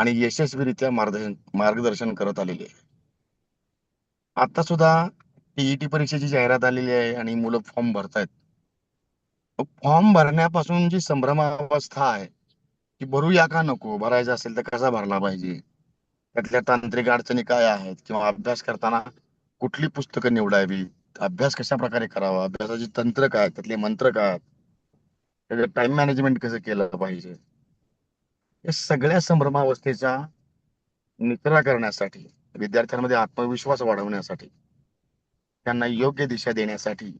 आणि यशस्वीरित्या मार्गदर्शन करत आलेली आहे. आता सुद्धा टीईटी परीक्षेची जाहिरात आलेली आहे आणि मुलं फॉर्म भरतायत. फॉर्म भरण्यापासून जी संभ्रमावस्था आहे, की भरूया का नको, भरायचा असेल तर कसा भरला पाहिजे, त्यातल्या तांत्रिक अडचणी काय आहेत, किंवा अभ्यास करताना कुठली पुस्तकं निवडावी, अभ्यास कशा प्रकारे करावा, अभ्यासाची तंत्र काय, त्यातले मंत्र काय, त्याचं टाइम मॅनेजमेंट कसं केलं पाहिजे, या सगळ्या संभ्रमावस्थेचा निचरा करण्यासाठी, विद्यार्थ्यांमध्ये आत्मविश्वास वाढवण्यासाठी, त्यांना योग्य दिशा देण्यासाठी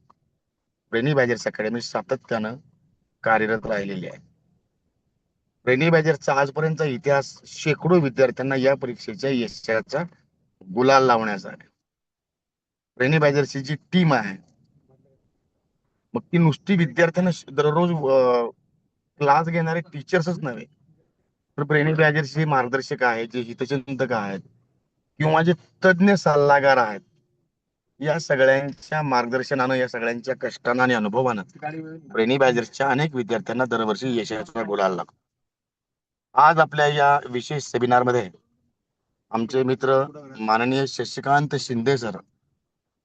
ब्रेनी बॅजर्स अकॅडमी सातत्यानं कार्यरत राहिलेली आहे. ब्रेनी बॅजरचा आजपर्यंतचा इतिहास शेकडो विद्यार्थ्यांना या परीक्षेच्या यशाचा गुलाल लावण्याचा आहे. ब्रेनी बॅजरची जी टीम आहे, मग ती नुसती विद्यार्थ्यांना दररोज क्लास घेणारे टीचर्सच नव्हे, तर ब्रेनी बॅजरचे मार्गदर्शक आहेत, जे हितचिंतक आहेत, किंवा जे तज्ज्ञ सल्लागार आहेत, या सगळ्यांच्या मार्गदर्शनानं, या सगळ्यांच्या कष्टानं आणि अनुभवानं ब्रेनी बॅजर्सच्या अनेक विद्यार्थ्यांना दरवर्षी यशाचा गुलाल लागतो. आज आपल्या या विशेष सेमिनार मध्ये आमचे मित्र माननीय Shashikant Shinde sir,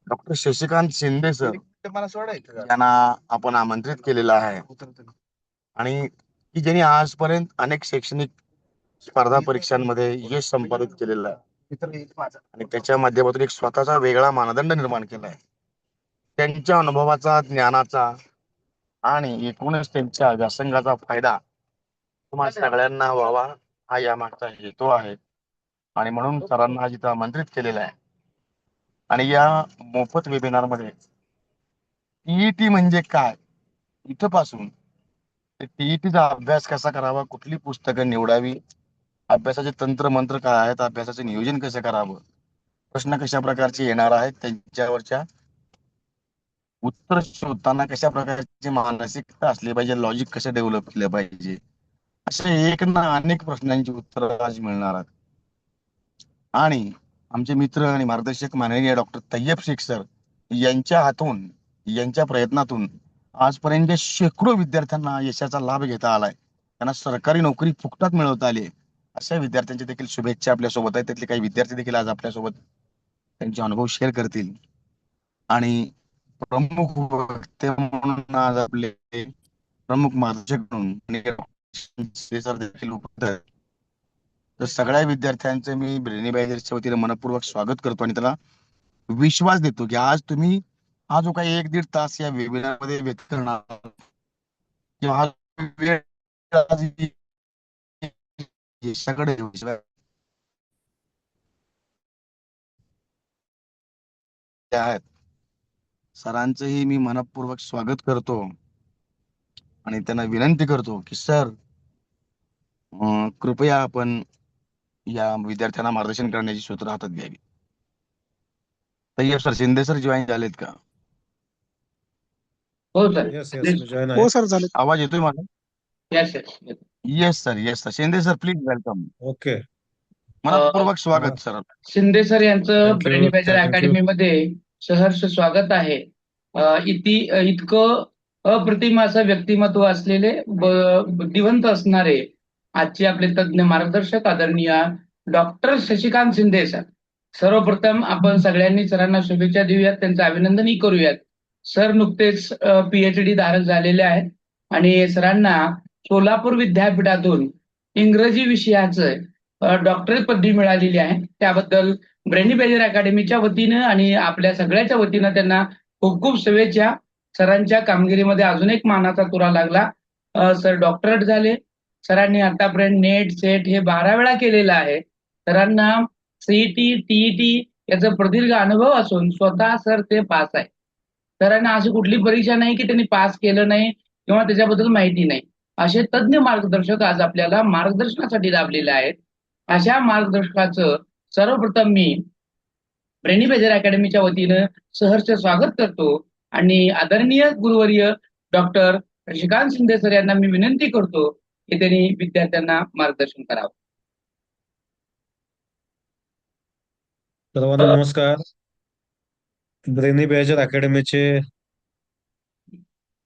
doctor Shashikant Shinde sir यांना आपण आमंत्रित केलेलं आहे. आणि की ज्यांनी आजपर्यंत अनेक शैक्षणिक स्पर्धा परीक्षांमध्ये यश संपादित केलेलं आहे आणि त्याच्या माध्यमातून एक स्वतःचा वेगळा मानदंड निर्माण केला आहे. त्यांच्या अनुभवाचा, ज्ञानाचा आणि एकूणच त्यांच्या व्यासंगाचा फायदा तुम्हा सगळ्यांना व्हावा, हा यामागचा हेतू आहे. आणि म्हणून सरांना आज इथं आमंत्रित केलेलं आहे. आणि या मोफत वेबिनार मध्ये टीईटी म्हणजे काय, इथपासून टीईटीचा अभ्यास कसा करावा, कुठली पुस्तकं निवडावी, अभ्यासाचे तंत्र मंत्र काय आहेत, अभ्यासाचे नियोजन कसं करावं, प्रश्न कशा प्रकारचे येणार आहेत, त्यांच्यावरच्या उत्तर शोधताना कशा प्रकारची मानसिकता असली पाहिजे, लॉजिक कसं डेव्हलप केलं पाहिजे, असे एक ना अनेक प्रश्नांची उत्तरं आज मिळणार आहेत. आणि आमचे मित्र आणि मार्गदर्शक माननीय डॉक्टर तय्यब शेख सर यांच्या हातून, यांच्या प्रयत्नातून आजपर्यंत जे शेकडो विद्यार्थ्यांना यशाचा लाभ घेता आलाय, त्यांना सरकारी नोकरी फुकटात मिळवता आली, अशा विद्यार्थ्यांची देखील शुभेच्छा आपल्यासोबत आहेत. त्यातले काही विद्यार्थी देखील आज आपल्यासोबत त्यांचे अनुभव शेअर करतील. आणि प्रमुख वक्ते म्हणून आज आपले प्रमुख मार्गदर्शक म्हणून सर देखील उपस्थित आहेत. तर सगळ्या विद्यार्थ्यांचं मी ब्रेनी बॅजर्सच्या वतीने मनपूर्वक स्वागत करतो आणि त्याला विश्वास देतो की आज तुम्ही हा जो काही 1-1.5 तास या वेबिनार मध्ये व्यक्त करणार, किंवा हा वेळ आज यशाकडे विश्वास आहेत, सरांचंही मी मनपूर्वक स्वागत करतो आणि त्यांना विनंती करतो की सर, कृपया आपण या विद्यार्थ्यांना मार्गदर्शन करण्याची सूत्र हातात घ्यावी. तय्यब सर, शिंदे सर जॉईन झालेत का? हो सर. येस येस मी जॉईन आहे. हो सर, झाले. आवाज येतोय मला? Yes yes. Yes sir, yes sir. Shinde sir please welcome. Okay. मनपूर्वक स्वागत सर. शिंदे सर यांचं थँक्यू ब्रेनी बॅजर थँक्यू. अकॅडमीमध्ये सहर्ष स्वागत आहे. इतकं अप्रतिम असं व्यक्तिमत्व असलेले, बुद्धिवंत असणारे आजचे आपले तज्ज्ञ मार्गदर्शक आदरणीय डॉक्टर शशिकांत शिंदे सर. सर्वप्रथम आपण सगळ्यांनी सरांना शुभेच्छा देऊयात, त्यांचं अभिनंदनही करूयात. सर नुकतेच पीएचडी धारक झालेले आहेत आणि सरांना सोलापूर विद्यापीठातून इंग्रजी विषयाचं डॉक्टरेट पदवी मिळालेली आहे. त्याबद्दल ब्रेनी बॅजर अकॅडमीच्या वतीनं आणि आपल्या सगळ्याच्या वतीनं त्यांना खूप खूप शुभेच्छा. सरांच्या कामगिरीमध्ये अजून एक मानाचा तुरा लागला. सर डॉक्टरेट झाले. सरांनी आतापर्यंत नेट सेट हे 12 वेळा केलेलं आहे. सरांना सीईटी टीईटी याचा प्रदीर्घ अनुभव असून स्वतः सर ते पास आहे. सरांना अशी कुठली परीक्षा नाही की त्यांनी पास केलं नाही किंवा त्याच्याबद्दल माहिती नाही. असे तज्ज्ञ मार्गदर्शक आज आपल्याला मार्गदर्शनासाठी लाभलेले आहेत. अशा मार्गदर्शकाचं सर्वप्रथम मी ब्रेनी बॅजर अकॅडमीच्या वतीनं सहर्ष स्वागत करतो आणि आदरणीय गुरुवर्य डॉक्टर शशिकांत शिंदे सर यांना मी विनंती करतो की त्यांनी विद्यार्थ्यांना मार्गदर्शन करावं. सर्वांना नमस्कार. ब्रेनी बॅजर अकॅडमीचे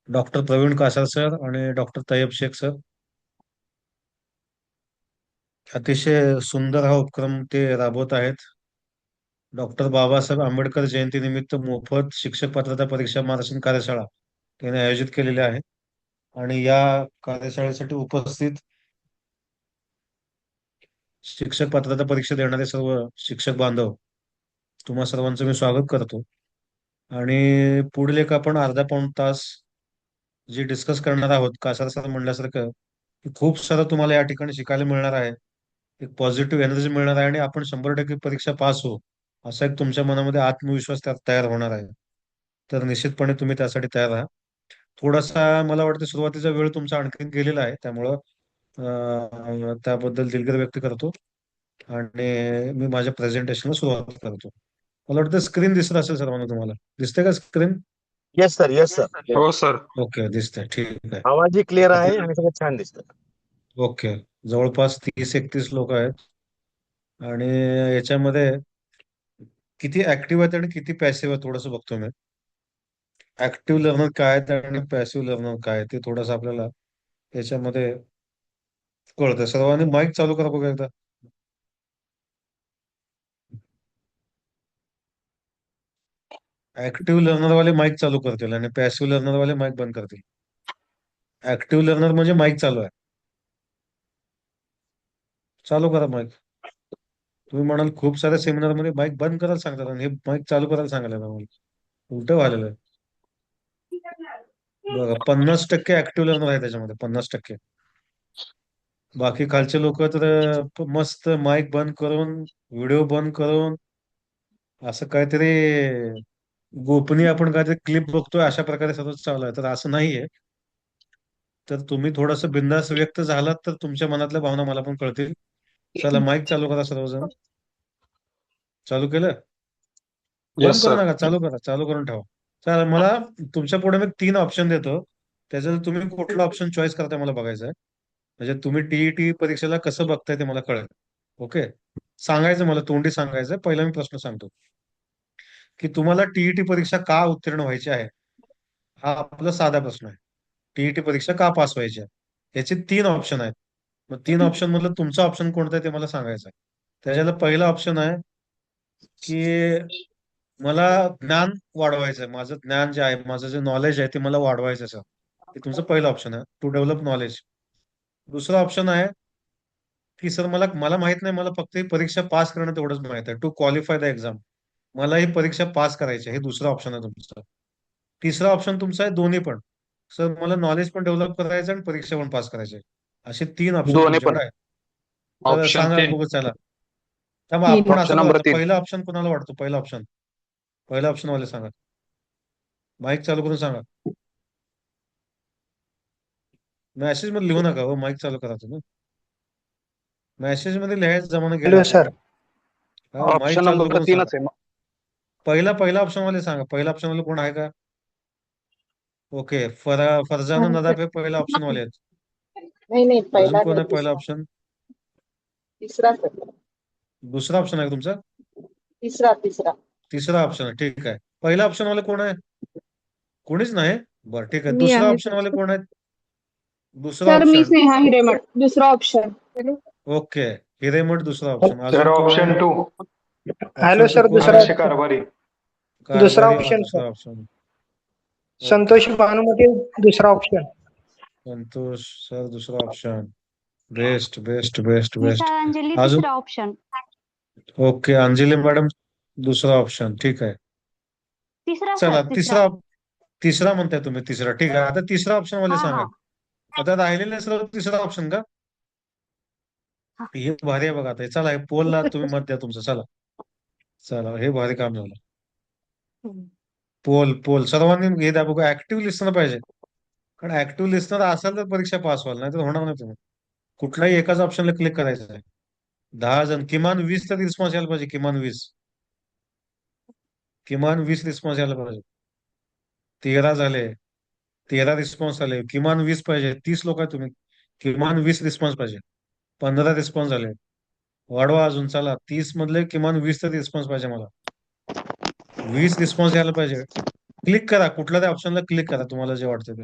डॉक्टर प्रवीण कासार सर आणि डॉक्टर तय्यब शेख सर अतिशय सुंदर हा उपक्रम ते राबवत आहेत. डॉक्टर बाबासाहेब आंबेडकर जयंतीनिमित्त मोफत शिक्षक पात्रता परीक्षा मार्गदर्शन कार्यशाळा त्याने आयोजित केलेली आहे. आणि या कार्यशाळेसाठी उपस्थित शिक्षक पात्रता परीक्षा देणारे सर्व शिक्षक बांधव, तुम्हा सर्वांचं मी स्वागत करतो. आणि पुढील एक आपण अर्धा पाऊण तास जे डिस्कस करणार आहोत, कासार सर म्हणल्यासारखं की खूप सारं तुम्हाला या ठिकाणी शिकायला मिळणार आहे. एक पॉझिटिव्ह एनर्जी मिळणार आहे आणि आपण 100% परीक्षा पास हो असा एक तुमच्या मनामध्ये आत्मविश्वास त्यात तयार होणार आहे. तर निश्चितपणे तुम्ही त्यासाठी तयार राहा. थोडासा मला वाटतं सुरुवातीचा वेळ तुमचा आणखीन गेलेला आहे, त्यामुळं त्याबद्दल दिलगिरी व्यक्त करतो आणि मी माझ्या प्रेझेंटेशनला सुरुवात करतो. मला वाटतं स्क्रीन दिसत असेल सर्वांना, तुम्हाला दिसते का screen? Yes sir, yes sir. हो सर. ओके, दिसतंय, ठीक आहे. आवाजही क्लिअर आहे आणि सगळं छान दिसतं. ओके, जवळपास 30-31 लोक आहेत. आणि याच्यामध्ये किती ऍक्टिव्ह आहेत आणि किती पॅसिव्ह आहेत थोडंसं बघतो मी. ऍक्टिव्ह लर्नर काय आहेत आणि पॅसिव्ह लर्नर काय आहे ते थोडंसं आपल्याला याच्यामध्ये कळतं. सर्वांनी माईक चालू करा बघा एकदा. ऍक्टिव्ह लर्नर वाले माईक चालू करतील आणि पॅसिव्ह लर्नर वाले माईक बंद करतील. ऍक्टिव्ह लर्नर म्हणजे माईक चालू आहे, चालू करा माईक. तुम्ही म्हणाल खूप साऱ्या सेमिनार मध्ये माईक बंद करायला सांगतात आणि हे माईक चालू करायला सांगायला मला उलट व्हायलेलं आहे. बघा, 50% ऍक्टिव्ह लर्नर आहे त्याच्यामध्ये, 50%. बाकी खालचे लोक तर मस्त माईक बंद करून, व्हिडिओ बंद करून, असं काहीतरी गोपनीय आपण काहीतरी क्लिप बघतोय अशा प्रकारे सतत चालू आहे. तर असं नाहीये. तर तुम्ही थोडस बिंदास व्यक्त झालात तर तुमच्या मनातल्या भावना मला पण कळतील. चला, माईक चालू करा सर्वजण. चालू केलं? येस बंद करू सर. नका, चालू करा, चालू करून ठेवा. चला, मला तुमच्या पुढे मी 3 ऑप्शन देतो. त्याच्यात तुम्ही कुठला ऑप्शन चॉईस करताय मला बघायचं आहे. म्हणजे तुम्ही टीईटी परीक्षेला कसं बघताय ते मला कळेल. ओके, सांगायचं मला, तोंडी सांगायचं. पहिला मी प्रश्न सांगतो की तुम्हाला टीईटी परीक्षा का उत्तीर्ण व्हायची आहे. हा आपला साधा प्रश्न आहे. टीईटी परीक्षा का पास व्हायची आहे, याचे 3 ऑप्शन आहेत. मग 3 ऑप्शन मधलं तुमचा ऑप्शन कोणता आहे ते मला सांगायचं आहे. त्याच्याला पहिला ऑप्शन आहे की मला ज्ञान वाढवायचं आहे, माझं ज्ञान जे आहे, माझं जे नॉलेज आहे ते मला वाढवायचं आहे सर. हे तुमचं पहिलं ऑप्शन आहे, टू डेव्हलप नॉलेज. दुसरा ऑप्शन आहे की सर मला मला माहित नाही, मला फक्त ही परीक्षा पास करणं तेवढंच माहित आहे, टू क्वालिफाय द एक्झाम. मला ही परीक्षा पास करायची आहे. हे दुसरं ऑप्शन आहे तुमचं. तिसरा ऑप्शन तुमचा आहे दोन्ही पण. सर मला नॉलेज पण डेव्हलप करायचं आणि परीक्षा पण पास करायची आहे. असे 3 ऑप्शन दोन्ही पण. तुमच्याकडे आहेत. तर ऑप्शन सांगा 3. बघू, चला. त्यामुळे आपण ऑप्शन असं नंबर करायचं, 3. पहिला ऑप्शन कोणाला वाटतो? पहिला ऑप्शन वाले सांगा. माईक चालू करून सांगा. मेसेज मध्ये लिहू नका हो, माईक चालू करा तुम्ही. मेसेज मध्ये लिहायचं जमाना गेला हॅलो आता. सर. माईक ऑप्शन चालू नंबर करून सांगा. 3च आहे. पहिला ऑप्शन वाले सांगा. पहिला ऑप्शन वाले कोण आहे का? ओके, फरजाना नदाफ हे पहिला ऑप्शन वाले आहेत. नाही नाही, अजून पहिला कोण नाही, आहे पहिला ऑप्शन? तिसरा सर. दुसरा ऑप्शन आहे तुमचा? तिसरा तिसरा. तिसरा ऑप्शन आहे, ठीक आहे. पहिला ऑप्शन वाले कोण आहे? कोणीच नाही. बरं, ठीक आहे. मी दुसरा आहे ऑप्शन सर. वाले कोण आहेत? दुसरा सर मी ऑप्शन. स्नेहा हिरेमठ, दुसरा ऑप्शन. ओके, हिरेमठ दुसरा ऑप्शन. सर अजून कोण ऑप्शन आहे? 2. हॅलो ऑप्शन सर, टू कोण दुसरा आहे? अक्षय कारभारी. दुसरा कारभारी ऑप्शन दुसरा सर. ऑप्शन. संतोष भानुमती दुसरा ऑप्शन. संतोष सर दुसरा option. Best best best best. Anjali अजून? तिसरा ऑप्शन. ओके, अंजली मॅडम दुसरा ऑप्शन, ठीक आहे. तिसरा चला, सर, तिसरा. तिसरा म्हणताय तुम्ही, तिसरा, ठीक आहे. आता तिसरा ऑप्शन वाले हा सांगा. हा आता राहिलेले सर्व तिसरा ऑप्शन का? हा. हे भारी आहे बघा. आता हे चला, हे पोलला तुम्ही मत द्या तुमचं. चला चला, हे भारी काम झालं. हम्म. पोल सर्वांनी हे द्या बघा. ऍक्टिव्ह लिस्नर पाहिजे, कारण ऍक्टिव्ह लिस्नर असेल तर परीक्षा पास व्हाल, नाही तर होणार नाही. तुम्ही कुठल्याही एकाच ऑप्शनला क्लिक करायचं आहे. 10 जण, किमान 20 तरी रिस्पॉन्स यायला पाहिजे. किमान 20 रिस्पॉन्स यायला पाहिजे. 13 झाले, 13 रिस्पॉन्स आले. किमान 20 पाहिजे. 30 लोक आहे तुम्ही, किमान 20 रिस्पॉन्स पाहिजे. 15 रिस्पॉन्स झाले, वाढवा अजून. चला, 30 मधले किमान 20 तरी रिस्पॉन्स पाहिजे मला. 20 रिस्पॉन्स यायला पाहिजे. क्लिक करा, कुठल्या त्या ऑप्शनला क्लिक करा तुम्हाला जे वाटतं ते.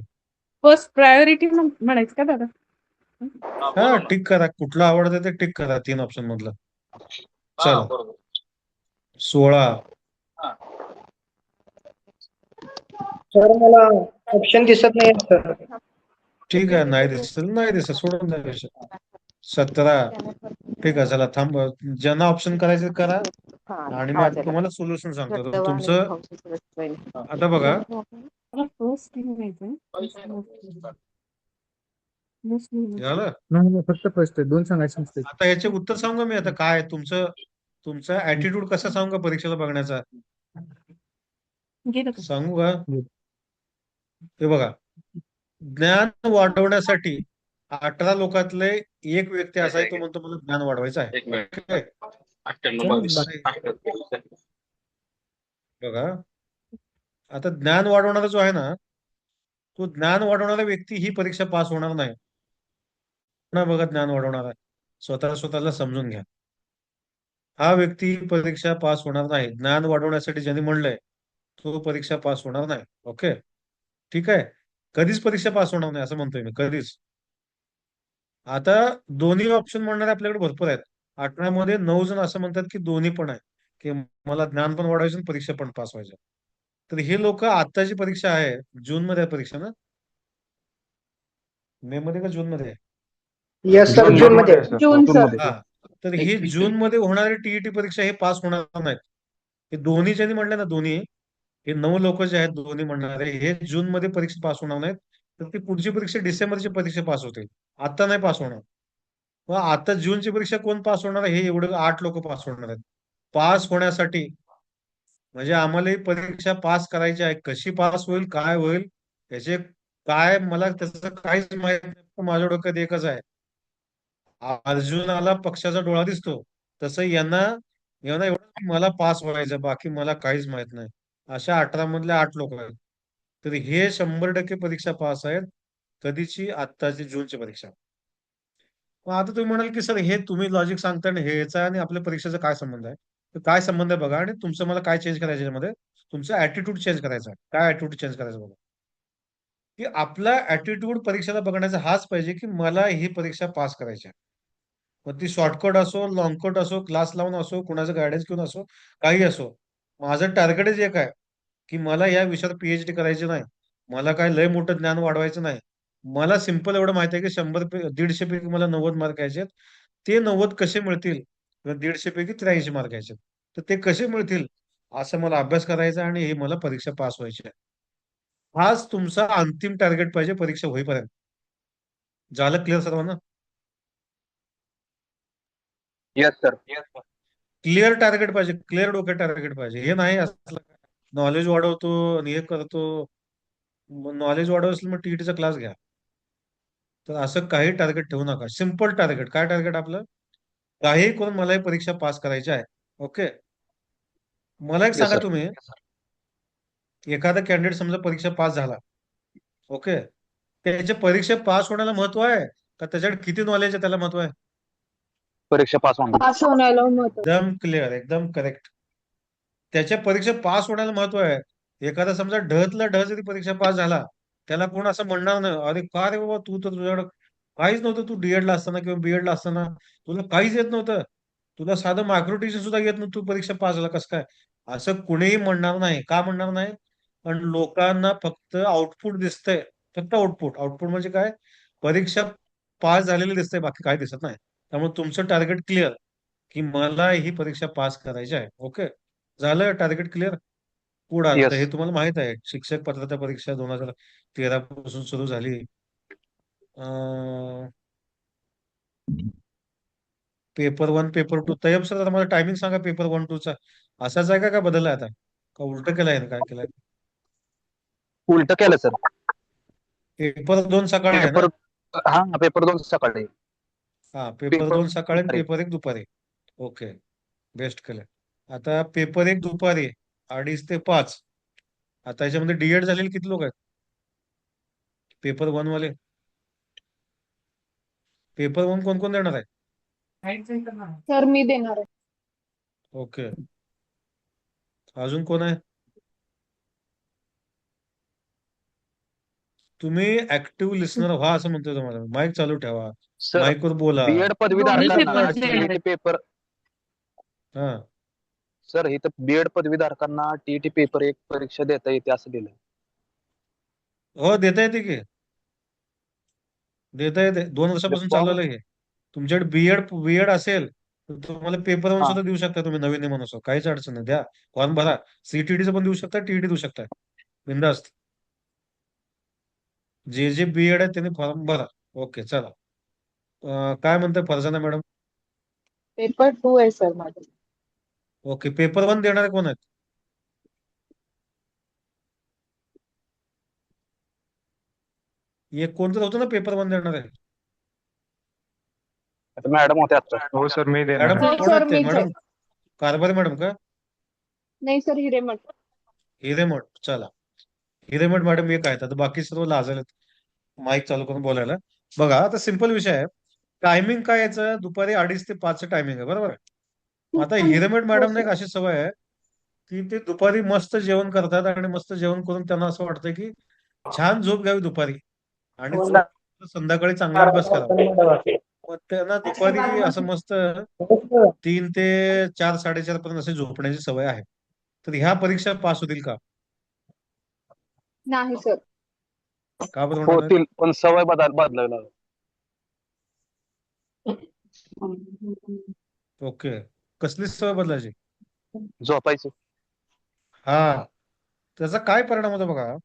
फर्स्ट प्रायोरिटी म्हणायचं का दादा? हा टिक करा, कुठलं आवडतं ते टिक करा 3 ऑप्शन मधलं. चला 16. सर मला ऑप्शन दिसत नाही सर. ठीक आहे, नाही दिसत नाही दिसत सोडून द्या विषय. 17. ठीक आहे, चला थांब. ज्यांना ऑप्शन करायचे करा आणि मी आता तुम्हाला सोल्युशन सांगतो. तर तुमचं आता बघा, झालं. नाही फक्त फर्स्ट आहे, 2 सांगायचे नसते. आता याचे उत्तर सांगू का मी आता काय आहे? तुमचा ऍटिट्यूड कसा सांगू का परीक्षेला बघण्याचा सांगू का? हे बघा, ज्ञान वाढवण्यासाठी 18 लोकातले एक व्यक्ती असा आहे, तो म्हणतो मला ज्ञान वाढवायचं आहे. Okay? बघा, आता ज्ञान वाढवणारा जो आहे ना, तो ज्ञान वाढवणारा व्यक्ती ही परीक्षा पास होणार नाही. ना बघा, ज्ञान वाढवणारा स्वतःला समजून घ्या. हा व्यक्ती परीक्षा पास होणार नाही. ज्ञान वाढवण्यासाठी ज्यांनी म्हणलंय तो परीक्षा पास होणार नाही. ओके, ठीक आहे. कधीच परीक्षा पास होणार नाही असं म्हणतोय मी, कधीच. आता दोन्ही ऑप्शन म्हणणारे आपल्याकडे भरपूर आहेत. 18 मध्ये 9 जण असं म्हणतात की दोन्ही पण आहे, की मला ज्ञान पण वाढवायचं आणि परीक्षा पण पास व्हायचं. तर हे लोक, आत्ताची परीक्षा आहे जून मध्ये आहे परीक्षा ना, मे मध्ये का जून मध्ये आहे? यस सर, जून मध्ये. जून सर. हा, तर ही जून मध्ये होणारी टीईटी परीक्षा हे पास होणार नाहीत. हे दोन्ही ज्यांनी म्हणले ना, दोन्ही हे 9 लोक जे आहेत दोन्ही म्हणणारे, हे जून मध्ये परीक्षा पास होणार नाहीत. तर ती पुढची परीक्षा डिसेंबरची परीक्षा पास होतील. आता नाही पास होणार. मग आता जूनची परीक्षा कोण पास होणार आहे? हे एवढे 8 लोक पास होणार आहेत. पास होण्यासाठी म्हणजे आम्हाला ही परीक्षा पास करायची आहे. कशी पास होईल, काय होईल, त्याचे काय, मला त्याचं काहीच माहित नाही. माझ्या डोक्यात एकच आहे, अर्जुनाला पक्षाचा डोळा दिसतो, तसं यांना यांना एवढं की मला पास व्हायचं, बाकी मला काहीच माहित नाही. अशा 18 मधले 8 लोक आहेत. तर हे 100% परीक्षा पास आहेत. कधीची? आत्ताची जूनची परीक्षा. मग आता तुम्ही म्हणाल की सर, हे तुम्ही लॉजिक सांगताय आणि ह्याचा आणि आपल्या परीक्षेचा काय संबंध आहे? तर काय संबंध आहे बघा, आणि तुमचं मला काय चेंज करायचं यामध्ये, तुमचा ऍटिट्यूड चेंज करायचा आहे. काय ऍटिट्यूड चेंज करायचं बघा, की आपला ऍटिट्यूड परीक्षेला बघण्याचा हाच पाहिजे की मला ही परीक्षा पास करायची आहे. मग ती शॉर्टकट असो, लॉंगकट असो, क्लास लावून असो, कुणाचं गायडन्स घेऊन असो, काही असो. माझं टार्गेटच एक आहे की मला या विषयात पीएचडी करायची नाही. मला काय लय मोठं ज्ञान वाढवायचं नाही. मला सिंपल एवढं माहिती आहे की 100 पैकी मला 90 मार्क यायचे आहेत. ते 90 कसे मिळतील, किंवा 150 पैकी 83 मार्क यायचे आहेत. तर ते कसे मिळतील असं मला अभ्यास करायचा आहे, आणि हे मला परीक्षा पास व्हायची आहे. हाच तुमचा अंतिम टार्गेट पाहिजे परीक्षा होईपर्यंत. झालं क्लिअर सर्वांना? Yes sir. क्लिअर टार्गेट पाहिजे, क्लिअर डोक्यात टार्गेट पाहिजे. हे नाही असलं नॉलेज वाढवतो आणि हे करतो. नॉलेज वाढवत असेल मग टीईटीचा क्लास घ्या. तर असं काही टार्गेट ठेवू नका. Simple target. काय टार्गेट आपलं? काही करून मला ही परीक्षा पास करायची आहे. ओके, मला एक येस सांगा, सर. तुम्ही एखादा कॅन्डिडेट समजा परीक्षा पास झाला, ओके, त्याच्या परीक्षा पास होण्याला महत्व आहे का त्याच्याकडे किती नॉलेज आहे त्याला महत्व आहे? परीक्षा पास होणार. पास होण्याला महत्व. एकदम क्लिअर, एकदम करेक्ट. त्याच्या परीक्षा पास होण्याला महत्व आहे. एखादा समजा ढतला ढ जरी परीक्षा पास झाला, त्याला कोण असं म्हणणार नाही, अरे का रे बाबा, तू तर तुझ्याकडे काहीच नव्हतं, तू डीएड ला असताना किंवा बीएड ला असताना तुला काहीच येत नव्हतं, तुला साधं मायक्रोटिशन सुद्धा येत नव्हतं, तू परीक्षा पास झाला कसं काय? असं कुणीही म्हणणार नाही. का म्हणणार नाही? पण लोकांना फक्त आउटपुट दिसतंय. फक्त आउटपुट. आउटपुट म्हणजे काय? परीक्षा पास झालेली दिसतंय, बाकी काय दिसत नाही. त्यामुळे तुमचं टार्गेट क्लिअर, की मला ही परीक्षा पास करायची आहे. ओके, झालं टार्गेट क्लिअर. पुढे आता हे येस. तुम्हाला माहित आहे, शिक्षक पात्रता परीक्षा 2013 पासून सुरू झाली. Paper 1, paper 2. तयब सर, आता मला टायमिंग सांगा पेपर 1, 2 चा. असाच आहे का बदललाय आता, का उलट केलाय ना, काय केलंय? उलट केलं सर. पेपर 2 सकाळी आहे ना? पेपर, हा पेपर 2 सकाळी. हा, पेपर 2 सकाळी आणि दुपारी. पेपर 1 दुपारी. ओके, बेस्ट केलं. आता पेपर 1 दुपारी 2:30 ते 5. आता याच्यामध्ये डीएड झालेले किती लोक आहेत पेपर 1 वाले? पेपर 1 कोण कोण देणार आहे? सर मी देणार आहे. ओके, अजून कोण आहे? तुम्ही ऍक्टिव्ह लिस्नर व्हा असं म्हणतोय तुम्हाला. माईक चालू ठेवा, सर माईकवर बोला. बीएड दोन्ही पदवीधारकांना पेपर्स देणार टीईटी आहेत. पेपर हा सर इथं बीएड पदवीधारकांना टीईटी पेपर एक परीक्षा देता येते असं दिलं. हो, देता येते की, देता येते. 2 वर्षापासून चालू फॉर्म आहे हे. तुमच्याकडे बीएड असेल तर तुम्हाला पेपर वन हा सुद्धा देऊ शकता तुम्ही, नवीन नियम असो, काहीच अडचण नाही. द्या, फॉर्म भरा. सीटीटीचं पण देऊ शकता, टीईटी देऊ शकता, बिनधास्त. जे जे बीएड आहे त्यांनी फॉर्म भरा. ओके, चला. काय म्हणताय फरजाना मॅडम? पेपर 2 आहे सर माझं. ओके, पेपर वन देणारे कोण आहेत? एक कोणतं होतं ना पेपर वन देणार आहे? आता मॅडम होते आता. हो सर मी देणार मॅडम आहे. हो कोण सर आहेत ते? मीच आहे. मॅडम कारभारी मॅडम का? नाही सर हिरेमठ. हिरेमठ, चला. हिरेमठ मॅडम एक आहेत, आता बाकी सर्व लाजायला माईक चालू करून बोलायला. बघा, आता सिंपल विषय आहे. टायमिंग काय याचं? दुपारी 2:30 ते 5 टायमिंग आहे, बरोबर आहे. आता हिरेमठ हो मॅडमने एक सर. अशी सवय आहे की ते दुपारी मस्त जेवण करतात आणि मस्त जेवण करून त्यांना असं वाटतं की छान झोप घ्यावी दुपारी आणि संध्याकाळी चांगला अभ्यास करावा. मग त्यांना दुपारी असं मस्त 3 ते 4, 4:30 पर्यंत असे झोपण्याची सवय आहे. तर ह्या परीक्षा पास होतील का? नाही सर. का बरं होणार नाहीत? होतील पण सवय बदलायला लागेल. ओके, कसली सवय बदलायची? झोपायचं. हा, त्याचा काय परिणाम होतो बघा,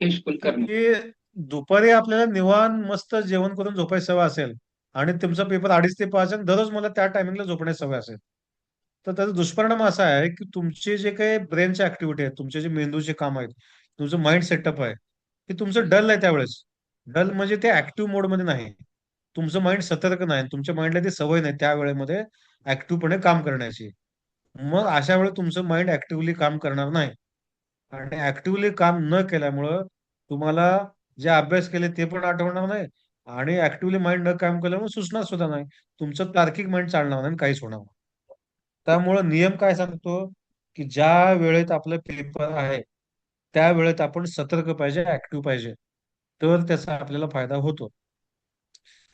केश कुलकर्णी. की दुपारी आपल्याला निवांत मस्त जेवण करून झोपायची सवय असेल आणि तुमचा पेपर 2:30 ते 5 आणि दररोज मला त्या टायमिंगला झोपण्याची सवय असेल, तर त्याचा दुष्परिणाम असा आहे की तुमचे जे काही ब्रेनचे ऍक्टिव्हिटी आहेत, तुमचे जे मेंदूचे काम आहेत, तुमचं माइंड सेटअप आहे, ते तुमचं डल आहे त्यावेळेस. डल म्हणजे ते ऍक्टिव्ह मोडमध्ये नाही. तुमचं माइंड सतर्क नाही, तुमच्या माइंडला ती सवय नाही त्या वेळेमध्ये ऍक्टिव्हपणे काम करण्याची. मग अशा वेळी तुमचं माइंड ऍक्टिव्हली काम करणार नाही आणि ऍक्टिव्हली काम न केल्यामुळं तुम्हाला जे अभ्यास केले ते पण आठवणार नाही आणि ऍक्टिव्हली माइंड न काम केल्यामुळे सुचणार सुद्धा नाही. तुमचं तार्किक माइंड चालणार नाही आणि काहीच होणार नाही. त्यामुळं नियम काय सांगतो की ज्या वेळेत आपलं पेपर आहे त्या वेळेत आपण सतर्क पाहिजे, ऍक्टिव्ह पाहिजे, तर त्याचा आपल्याला फायदा होतो.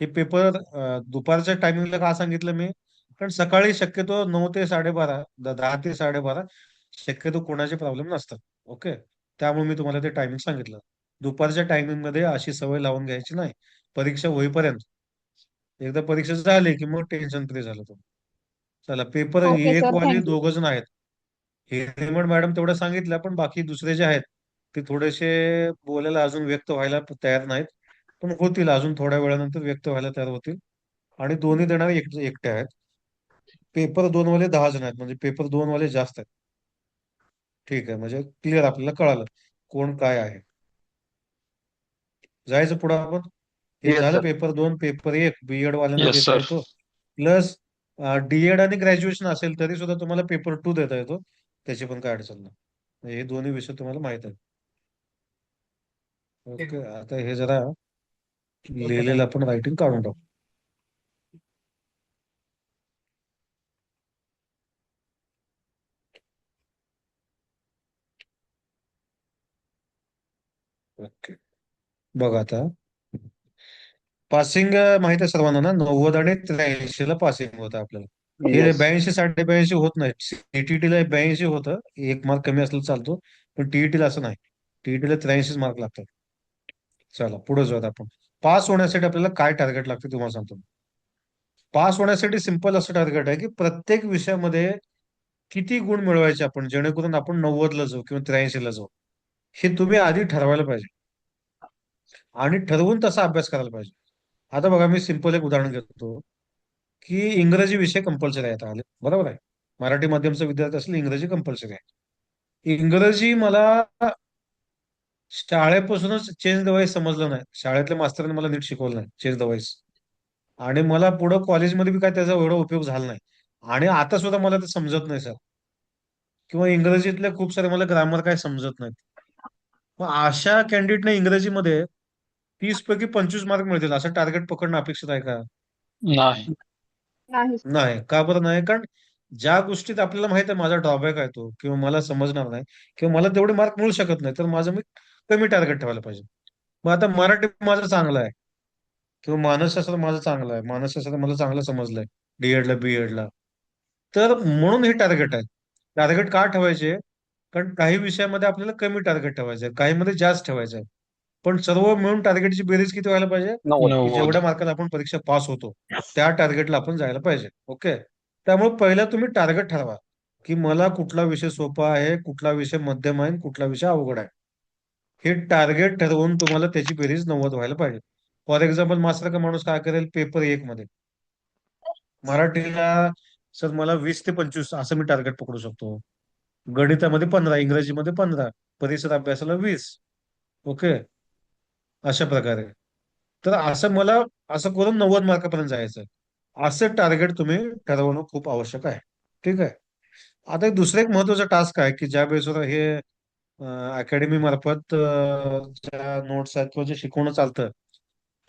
हे पेपर दुपारच्या टायमिंगला का सांगितलं मी? कारण सकाळी शक्यतो 9 ते 12:30, 10 ते 12:30 शक्यतो कोणाचे प्रॉब्लेम नसतात. ओके, त्यामुळे मी तुम्हाला ते टायमिंग सांगितलं. दुपारच्या टायमिंग मध्ये अशी सवय लावून घ्यायची नाही परीक्षा होईपर्यंत. एकदा परीक्षा झाली की मग टेन्शन फ्री झालं तो. चला, पेपर ओके एक सर, वाले थँक्यू. 2 जण आहेत. हेमंत मॅडम तेवढं सांगितलं, पण बाकी दुसरे जे आहेत ते थोडेसे बोलायला अजून व्यक्त व्हायला तयार नाहीत, पण होतील अजून थोड्या वेळानंतर व्यक्त व्हायला तयार होतील. आणि दोन्ही देणारे एकटे आहेत. पेपर 2 वाले 10 जण आहेत, म्हणजे पेपर 2 वाले जास्त आहेत. ठीक आहे, म्हणजे क्लिअर आपल्याला कळालं कोण काय आहे. जायचं पुढे आपण. हे येस झालं सर. पेपर 2. पेपर 1 बीएड वाल्यांना येस देता सर. येतो, प्लस डीएड आणि ग्रॅज्युएशन असेल तरी सुद्धा तुम्हाला पेपर 2 देता येतो, त्याची पण काय अडचण नाही. म्हणजे हे दोन्ही विषय तुम्हाला माहित आहेत. ओके, आता हे जरा लिहिलेलं आपण रायटिंग काढून टाकू. ओके, बघा आता पासिंग माहित आहे सर्वांना ना, 90 आणि 83 ला पासिंग होतं आपल्याला. हे येस 82 82 होत नाही. सीटीटीला 82 होतं, 1 मार्क कमी असलं चालतो, पण टीईटीला असं नाही. टीईटीला 83 मार्क लागतात. चला पुढे जाऊयात आपण. पास होण्यासाठी आपल्याला काय टार्गेट लागते तुम्हाला सांगतो. पास होण्यासाठी सिंपल असं टार्गेट आहे की प्रत्येक विषयामध्ये किती गुण मिळवायचे आपण, जेणेकरून आपण 90ला जाऊ किंवा 83ला जाऊ, हे तुम्ही आधी ठरवायला पाहिजे आणि ठरवून तसा अभ्यास करायला पाहिजे. आता बघा, मी सिंपल एक उदाहरण घेतो की इंग्रजी विषय कंपल्सरी आहे आता आले, बरोबर आहे. मराठी माध्यमचा विद्यार्थी असेल, इंग्रजी कंपल्सरी आहे. इंग्रजी मला शाळेपासूनच चेंज द वाईस समजलं नाही. शाळेतल्या मास्तरांनी मला नीट शिकवलं नाही चेंज द वाईस, आणि मला पुढं कॉलेजमध्ये बी काय त्याचा एवढा उपयोग झाला नाही, आणि आता सुद्धा मला ते समजत नाही सर. किंवा इंग्रजीतले खूप सारे मला ग्रामर काय समजत नाहीत. मग अशा कॅन्डिडेटने इंग्रजीमध्ये 30 पैकी 25 मार्क मिळतील असं टार्गेट पकडणं अपेक्षित आहे का? नाही. नाही सर. नाही. का बरं नाही? कारण ज्या गोष्टीत आपल्याला माहित आहे माझा ड्रॉबॅक आहे तो, किंवा मला समजणार नाही, किंवा मला तेवढे मार्क मिळू शकत नाही, तर माझं मी कमी टार्गेट ठेवायला पाहिजे. मग आता मराठी माझं चांगलं आहे किंवा मानसशास्त्र माझं चांगलं आहे, मानसशास्त्र मला चांगलं समजलंय डीएडला बीएडला. तर म्हणून हे टार्गेट आहे. टार्गेट का ठेवायचे? कारण काही विषयामध्ये आपल्याला कमी टार्गेट ठेवायचं आहे, काही मध्ये जास्त ठेवायचं आहे. पण सर्व मिळून टार्गेटची बेरीज किती व्हायला पाहिजे? 90. की 90. जेवढ्या मार्काला आपण परीक्षा पास होतो त्या टार्गेटला आपण जायला पाहिजे. ओके. त्यामुळे पहिला तुम्ही टार्गेट ठरवा की मला कुठला विषय सोपा आहे, कुठला विषय मध्यम आहे, कुठला विषय अवघड आहे. हे टार्गेट ठरवून तुम्हाला त्याची बेरीज 90 व्हायला पाहिजे. फॉर एक्झाम्पल माझ्यासारखा माणूस काय करेल, पेपर एक मध्ये मराठीला सर मला 20 ते 25 असं मी टार्गेट पकडू शकतो, गणितामध्ये 15, इंग्रजीमध्ये 15, परिसर अभ्यासाला 20. ओके. अशा प्रकारे. तर असं मला असं करून 90 मार्कापर्यंत जायचं. असं टार्गेट तुम्ही ठरवणं खूप आवश्यक आहे. ठीक आहे. आता एक दुसरं एक महत्वाचा टास्क आहे की ज्या बेसवर हे अकॅडमी मार्फत ज्या नोट्स आहेत किंवा जे शिकवणं चालतं,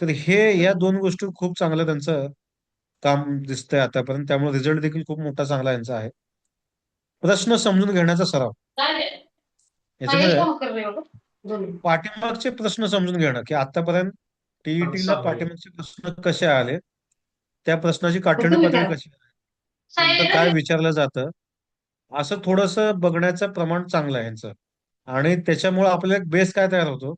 तर हे या दोन गोष्टी खूप चांगलं त्यांचं काम दिसतंय आतापर्यंत. त्यामुळे रिझल्ट देखील खूप मोठा चांगला यांचा आहे. प्रश्न समजून घेण्याचा सराव. याच्यामध्ये पाठीमागचे प्रश्न समजून घेणं की आतापर्यंत टीईटीला पाठीमागचे प्रश्न कसे आले, त्या प्रश्नाची काठिण्य पातळी कशी आहे, नेमकं काय विचारलं जातं, असं थोडस बघण्याचं प्रमाण चांगलं आहे यांचं. आणि त्याच्यामुळे आपल्याला एक बेस काय तयार होतो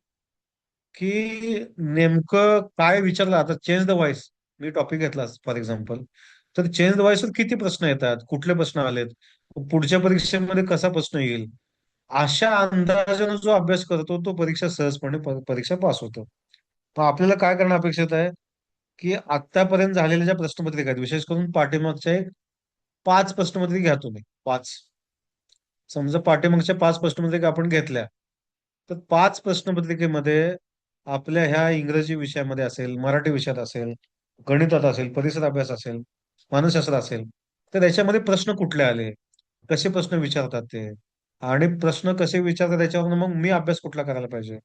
की नेमकं काय विचारलं. आता change the voice me topic घेतला फॉर एक्झाम्पल, तर चेंज द व्हॉइसवर किती प्रश्न येतात, कुठले प्रश्न आलेत, पुढच्या परीक्षेमध्ये कसा प्रश्न येईल, अशा अंदाजानं जो अभ्यास करतो तो परीक्षा सहजपणे परीक्षा पास होतो. मग आपल्याला काय करणं अपेक्षित आहे की आतापर्यंत झालेल्या ज्या प्रश्नपत्रिका आहेत, विशेष करून पाठीमागच्या एक 5 प्रश्नपत्रिका घ्या तुम्ही. 5 समजा पाठीमागच्या 5 प्रश्नपत्रिका आपण घेतल्या, तर 5 प्रश्नपत्रिकेमध्ये आपल्या ह्या इंग्रजी विषयामध्ये असेल, मराठी विषयात असेल, गणितात असेल, परिसर अभ्यास असेल, मानसशास्त्र असेल, तर याच्यामध्ये प्रश्न कुठले आले, कसे प्रश्न विचारतात ते, आणि प्रश्न कसे विचारतात त्याच्यावर मग मी अभ्यास कुठला करायला पाहिजे.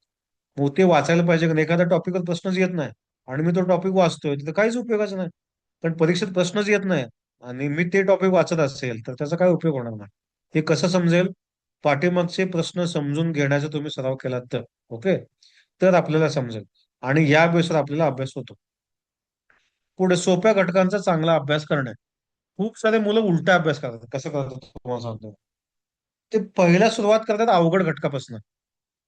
मग ते वाचायला पाहिजे का नाही. एखाद्या टॉपिकवर प्रश्नच येत नाही आणि मी तो टॉपिक वाचतोय तर काहीच उपयोगाचं नाही. पण परीक्षेत प्रश्नच येत नाही आणि मी ते टॉपिक वाचत असेल तर त्याचा काय उपयोग होणार नाही. हे कसं समजेल? पाठीमागचे प्रश्न समजून घेण्याचा तुम्ही सराव केलात तर. ओके. तर आपल्याला समजेल आणि या बेसवर आपल्याला अभ्यास होतो. पुढे सोप्या घटकांचा चांगला अभ्यास करणे. खूप सारे मुलं उलटा अभ्यास करतात. कसं करतात तुम्हाला सांगतो. ते पहिला सुरुवात करतात अवघड घटकापासून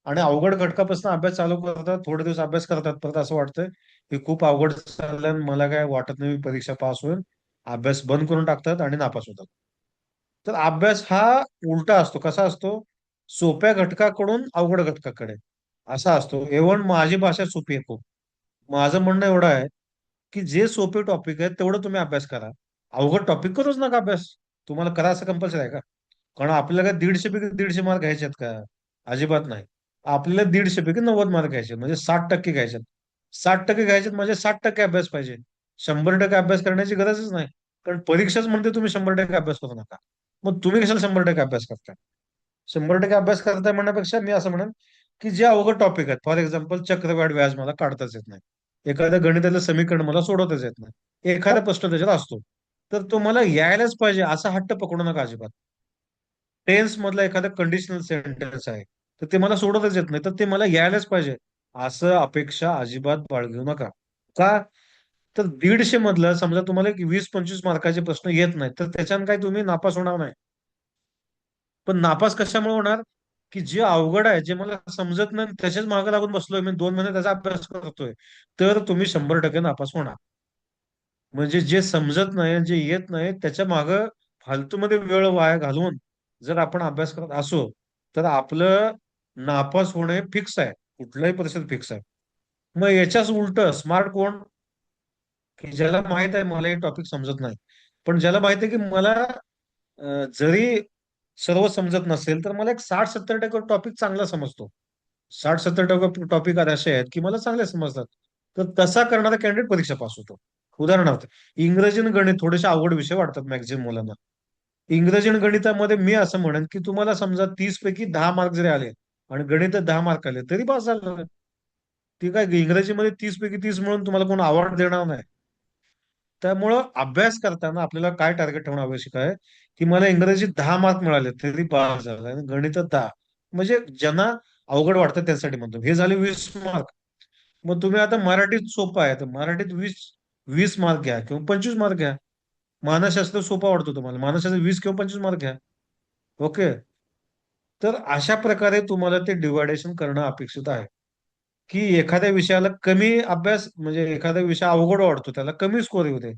आणि अवघड घटकापासून अभ्यास चालू करतात. थोडे दिवस अभ्यास करतात, परत असं वाटतंय की खूप अवघड चाललंय आणि मला काय वाटत नाही मी परीक्षा पास होईल. अभ्यास बंद करून टाकतात आणि नापास होतात. तर अभ्यास हा उलटा असतो. कसा असतो? सोप्या घटकाकडून अवघड घटकाकडे असा असतो. एव्हन माझी भाषा सोपी आहे खूप. माझं म्हणणं एवढं आहे की जे सोपे टॉपिक आहेत तेवढं तुम्ही अभ्यास करा. अवघड टॉपिक करूच नका अभ्यास. तुम्हाला करा असं कंपल्सरी आहे का? कारण आपल्याला काय 150 पैकी 150 मार्क घ्यायचे आहेत का? अजिबात नाही. आपल्याला 150 पैकी 90 मार्क घ्यायचे म्हणजे 60% घ्यायचे. 60% घ्यायचे म्हणजे 60% अभ्यास पाहिजे. 100% अभ्यास करण्याची गरजच नाही. कारण परीक्षाच म्हणते तुम्ही 100% अभ्यास करू नका. मग तुम्ही कशाला 100% अभ्यास करताय? 100% अभ्यास करताय म्हणण्यापेक्षा मी असं म्हणेन की जे अवघड टॉपिक आहेत, फॉर एक्झाम्पल चक्रवाढ व्याज मला काढताच येत नाही, एखाद्या गणिताचं समीकरण मला सोडवताच येत नाही, एखादा प्रश्न त्याच्यात असतो, तर तो मला यायलाच पाहिजे असा हट्ट पकडू नका अजिबात. टेन्स मधला एखादा कंडिशनल सेंटेन्स आहे तर ते मला सोडवताच येत नाही, तर ते मला यायलाच पाहिजे असं अपेक्षा अजिबात बाळगू नका. का? तर 150 मधलं समजा तुम्हाला एक 20-25 मार्काचे प्रश्न येत नाही तर त्याच्यानं काय तुम्ही नापास होणार नाही. पण नापास कशामुळे होणार? की जे अवघड आहे, जे मला समजत नाही त्याच्याच मागे लागून बसलोय मी 2 महिने त्याचा अभ्यास करतोय, तर तुम्ही 100% नापास होणार. म्हणजे जे समजत नाही, जे येत नाही त्याच्या मागं फालतूमध्ये वेळ वाया घालवून जर आपण अभ्यास करत असो तर आपलं नापास होणे फिक्स आहे. कुठल्याही परिस्थितीत फिक्स आहे. मग याच्याच उलट स्मार्ट कोण? की ज्याला माहित आहे मला हे टॉपिक समजत नाही, पण ज्याला माहित आहे की मला जरी सर्व समजत नसेल तर मला एक 60-70% टॉपिक चांगला समजतो. 60-70% टॉपिक असे आहेत की मला चांगले समजतात. तर तसा करणारा कॅन्डिडेट परीक्षा पास होतो. उदाहरणार्थ इंग्रजी आणि गणित थोडेसे अवघड विषय वाटतात मॅक्झिमम मुलांना. इंग्रजी आणि गणितामध्ये मी असं म्हणेन की तुम्हाला समजा 30 पैकी 10 मार्क जरी आले आणि गणितात 10 मार्क आले तरी पास झालं. ठीक आहे. इंग्रजीमध्ये 30 पैकी 30 म्हणून तुम्हाला कोण अवॉर्ड देणार नाही. त्यामुळं अभ्यास करताना आपल्याला काय टार्गेट ठेवणं आवश्यक आहे की मला इंग्रजीत 10 मार्क मिळाले तरी पास झालं आणि गणितात 10. म्हणजे ज्यांना अवघड वाटतं त्यासाठी म्हणतो. हे झाले 20 मार्क. मग तुम्ही आता मराठीत सोपं आहे तर मराठीत 20 मार्क घ्या किंवा 25 मार्क घ्या. मानसशास्त्र सोपं वाटतं तुम्हाला, मानसशास्त्र 20 किंवा 25 मार्क घ्या. ओके. तर अशा प्रकारे तुम्हाला ते डिवायडेशन करणं अपेक्षित आहे, की एखाद्या विषयाला कमी अभ्यास म्हणजे एखादा विषय अवघड वाटतो त्याला कमी स्कोर येऊ दे.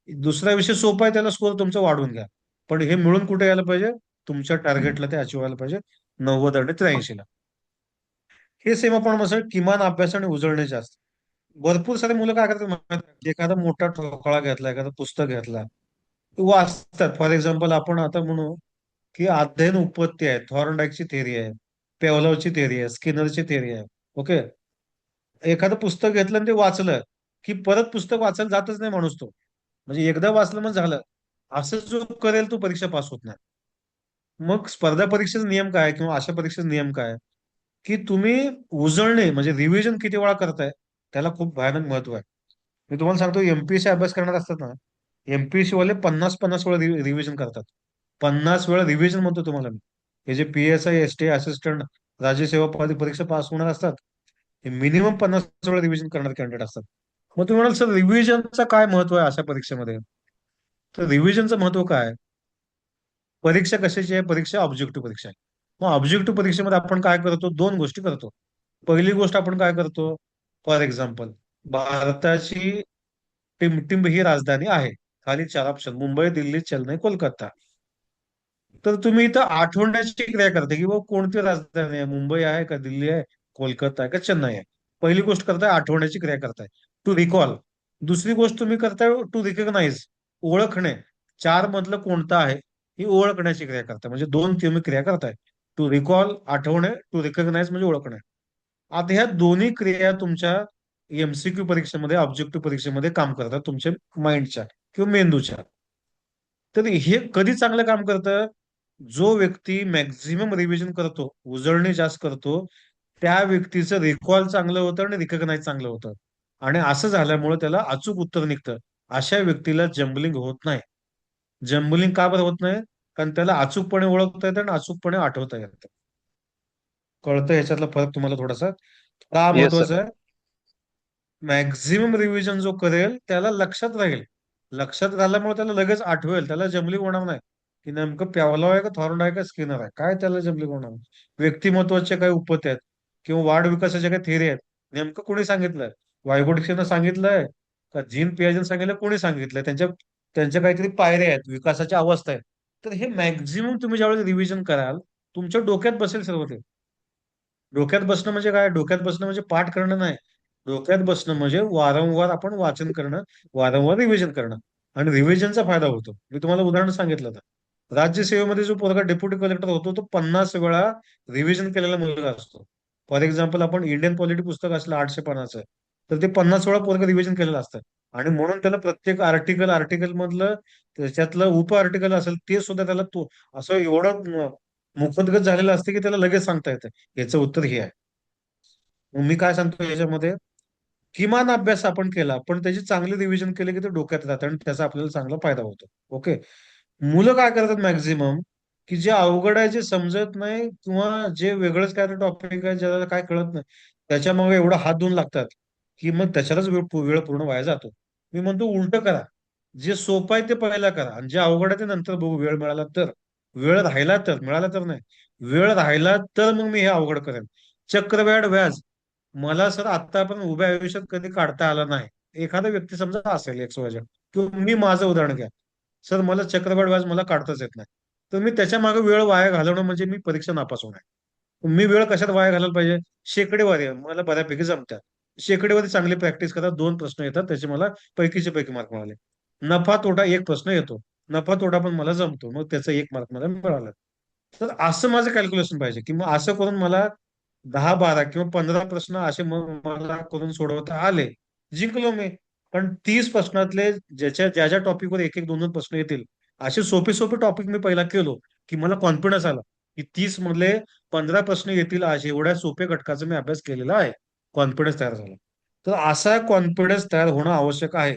दुसरा विषय सोपा आहे त्याला स्कोर तुमचा वाढवून घ्या. पण हे मिळून कुठे यायला पाहिजे? तुमच्या टार्गेटला ते अचीव व्हायला पाहिजे, 90 आणि 83 ला. हे सेम आपण म्हणतो किमान अभ्यास आणि उजळणे जास्त. भरपूर सारे मुलं काय करतात माहिती आहे का? एखादा मोठा ठोकळा घेतला, एखादं पुस्तक घेतला, ते वाचतात. फॉर एक्झाम्पल आपण आता म्हणू की अध्ययन उत्पत्ती आहे, थॉर्नडाईकची थेअरी आहे, पेवलॉवची थेअरी आहे, स्किनरची थेअरी आहे. ओके. एखादं पुस्तक घेतलं आणि ते वाचलं की परत पुस्तक वाचायला जातच नाही माणूस तो. म्हणजे एकदा वाचलं मग झालं. असं जो करेल तो परीक्षा पास होत नाही. मग स्पर्धा परीक्षेचा नियम काय किंवा अशा परीक्षेचा नियम काय, की तुम्ही उजळणे म्हणजे रिव्हिजन किती वेळा करताय त्याला खूप भयानक महत्व आहे. मी तुम्हाला सांगतो एमपीएससी अभ्यास करणार असतात ना, एमपीएससी वाले 50-50 वेळा रिव्हिजन करतात. 50 वेळा रिव्हिजन म्हणतो तुम्हाला मी. हे जे PSI ST असिस्टंट राज्यसेवा परीक्षा पास होणार असतात, हे मिनिमम 50 वेळा रिव्हिजन करणारे कॅन्डिडेट असतात. मग तुम्ही म्हणाल सर रिव्हिजनचं काय महत्व आहे अशा परीक्षेमध्ये? तर रिव्हिजनचं महत्व काय? परीक्षा कशाची आहे? परीक्षा ऑब्जेक्टिव्ह परीक्षा आहे. मग ऑब्जेक्टिव्ह परीक्षेमध्ये आपण काय करतो? दोन गोष्टी करतो. पहिली गोष्ट आपण काय करतो? फॉर एक्झाम्पल, भारताची टिमटिम ही राजधानी आहे. खाली 4 ऑप्शन: मुंबई, दिल्ली, चेन्नई, कोलकाता. तर तुम्ही इथं आठवण्याची क्रिया करता की बाबा कोणती राजधानी आहे? मुंबई आहे का, दिल्ली आहे, कोलकाता आहे का, चेन्नई आहे? पहिली गोष्ट करताय आठवण्याची क्रिया करताय, टू रिकॉल. दुसरी गोष्ट तुम्ही करताय टू रिकग्नाइज, ओळखणे. 4 मधलं कोणतं आहे ही ओळखण्याची क्रिया करताय. म्हणजे दोन तुम्ही क्रिया करताय: टू रिकॉल आठवणे, टू रिकग्नाइज म्हणजे ओळखणे. आता ह्या दोन्ही क्रिया तुमच्या MCQ परीक्षेमध्ये ऑब्जेक्टिव्ह परीक्षेमध्ये काम करतात तुमच्या माइंडच्या किंवा मेंदूच्या. तर हे कधी चांगलं काम करतं? जो व्यक्ती मॅक्झिमम रिव्हिजन करतो, उजळणी जास्त करतो, त्या व्यक्तीचं रिकॉल चांगलं होतं आणि रिकग्नाइज चांगलं होतं. आणि असं झाल्यामुळे त्याला अचूक उत्तर निघतं. अशा व्यक्तीला जम्बलिंग होत नाही. जम्बलिंग का बरं होत नाही? कारण त्याला अचूकपणे ओळखता येतं आणि अचूकपणे आठवता येतं. कळतं ह्याच्यातला फरक तुम्हाला थोडासा? का येस सर. महत्वाचं आहे? मॅक्झिमम रिव्हिजन जो करेल त्याला लक्षात राहील. लक्षात राहिल्यामुळे त्याला लगेच आठवेल, त्याला जमलिंग होणार नाही. की नेमकं प्यावला आहे का थॉर्न आहे का स्किनर आहे, काय त्याला जमलिंग होणार नाही. व्यक्तिमत्वाचे काही उपत्ती आहेत किंवा वाढ विकासाच्या काही थेअरी आहेत, नेमकं कोणी सांगितलंय? वायगोडसेनं सांगितलंय का जीन पियाजेनं सांगितलं, कोणी सांगितलंय? त्यांच्या त्यांच्या काहीतरी पायऱ्या आहेत, विकासाच्या अवस्था आहेत. तर हे मॅक्झिमम तुम्ही ज्यावेळेस रिव्हिजन कराल तुमच्या डोक्यात बसेल सर्व ते. डोक्यात बसणं म्हणजे काय? डोक्यात बसणं म्हणजे पाठ करणं नाही. डोक्यात बसणं म्हणजे वारंवार आपण वाचन करणं, वारंवार रिव्हिजन करणं. आणि रिव्हिजनचा फायदा होतो. मी तुम्हाला उदाहरण सांगितलं होतं. राज्यसेवेमध्ये जो पोरगा डेप्युटी कलेक्टर होतो तो 50 वेळा रिव्हिजन केलेला मुलगा असतो. फॉर एक्झाम्पल आपण इंडियन पॉलिटी पुस्तक असलं 800 पानाचं, तर ते 50 वेळा पोरगा रिव्हिजन केलेलं असतं. आणि म्हणून त्याला प्रत्येक आर्टिकल मधलं त्याच्यातलं उप आर्टिकल असेल ते सुद्धा त्याला तो असं एवढं मुखोद्गत झालेलं असते की त्याला लगेच सांगता येतं याचं उत्तर हे आहे. मग मी काय सांगतो याच्यामध्ये, किमान अभ्यास आपण केला पण त्याची चांगली रिव्हिजन केली की ते डोक्यात राहतं आणि त्याचा आपल्याला चांगला फायदा होतो. ओके. मुलं काय करतात मॅक्झिमम, की जे अवघड आहे, जे समजत नाही किंवा जे वेगळंच काय टॉपिक आहे ज्याला काय कळत नाही, त्याच्यामागे एवढा हात धुवून लागतात की मग त्याच्यातच वेळ पूर्ण वाया जातो. मी म्हणतो उलट करा. जे सोपं आहे ते पहिला करा आणि जे अवघड आहे ते नंतर बघू, वेळ मिळाला तर. वेळ राहिला तर, मिळाला तर नाही. वेळ राहिला तर मग मी हे अवघड करेन. चक्रव्याढ व्याज मला सर आतापर्यंत उभ्या आयुष्यात कधी काढता आलं नाही. एखादा व्यक्ती समजा असेल XYZ किंवा मी माझं उदाहरण घ्या, सर मला चक्रवाढ व्याज मला काढताच येत नाही. तर मी त्याच्या मागे वेळ वाया घालवणं म्हणजे मी परीक्षा नापास होणार. मी वेळ कशात वाया घालायला पाहिजे? शेकडेवारी मला बऱ्यापैकी जमतात. शेकडेवारी चांगली प्रॅक्टिस करा, 2 प्रश्न येतात त्याचे मला पैकीचे पैकी मार्क मिळाले. नफा तोटा एक प्रश्न येतो, नफा तोटा पण मला जमतो, मग त्याचा 1 मार्क मला मिळाला. तर असं माझं कॅल्क्युलेशन पाहिजे की मग असं करून मला 10-12 किंवा 15 प्रश्न असे मला करून सोडवता आले, जिंकलो मी. पण 30 प्रश्नातले ज्या ज्या टॉपिकवर एक एक दोन दोन प्रश्न येतील, असे सोपे सोपे टॉपिक मी पहिला केलो की मला कॉन्फिडन्स आला की 30 मधले 15 प्रश्न येतील, असे एवढ्या सोप्या घटकाचा मी अभ्यास केलेला आहे. कॉन्फिडन्स तयार झाला. तर असा कॉन्फिडन्स तयार होणं आवश्यक आहे.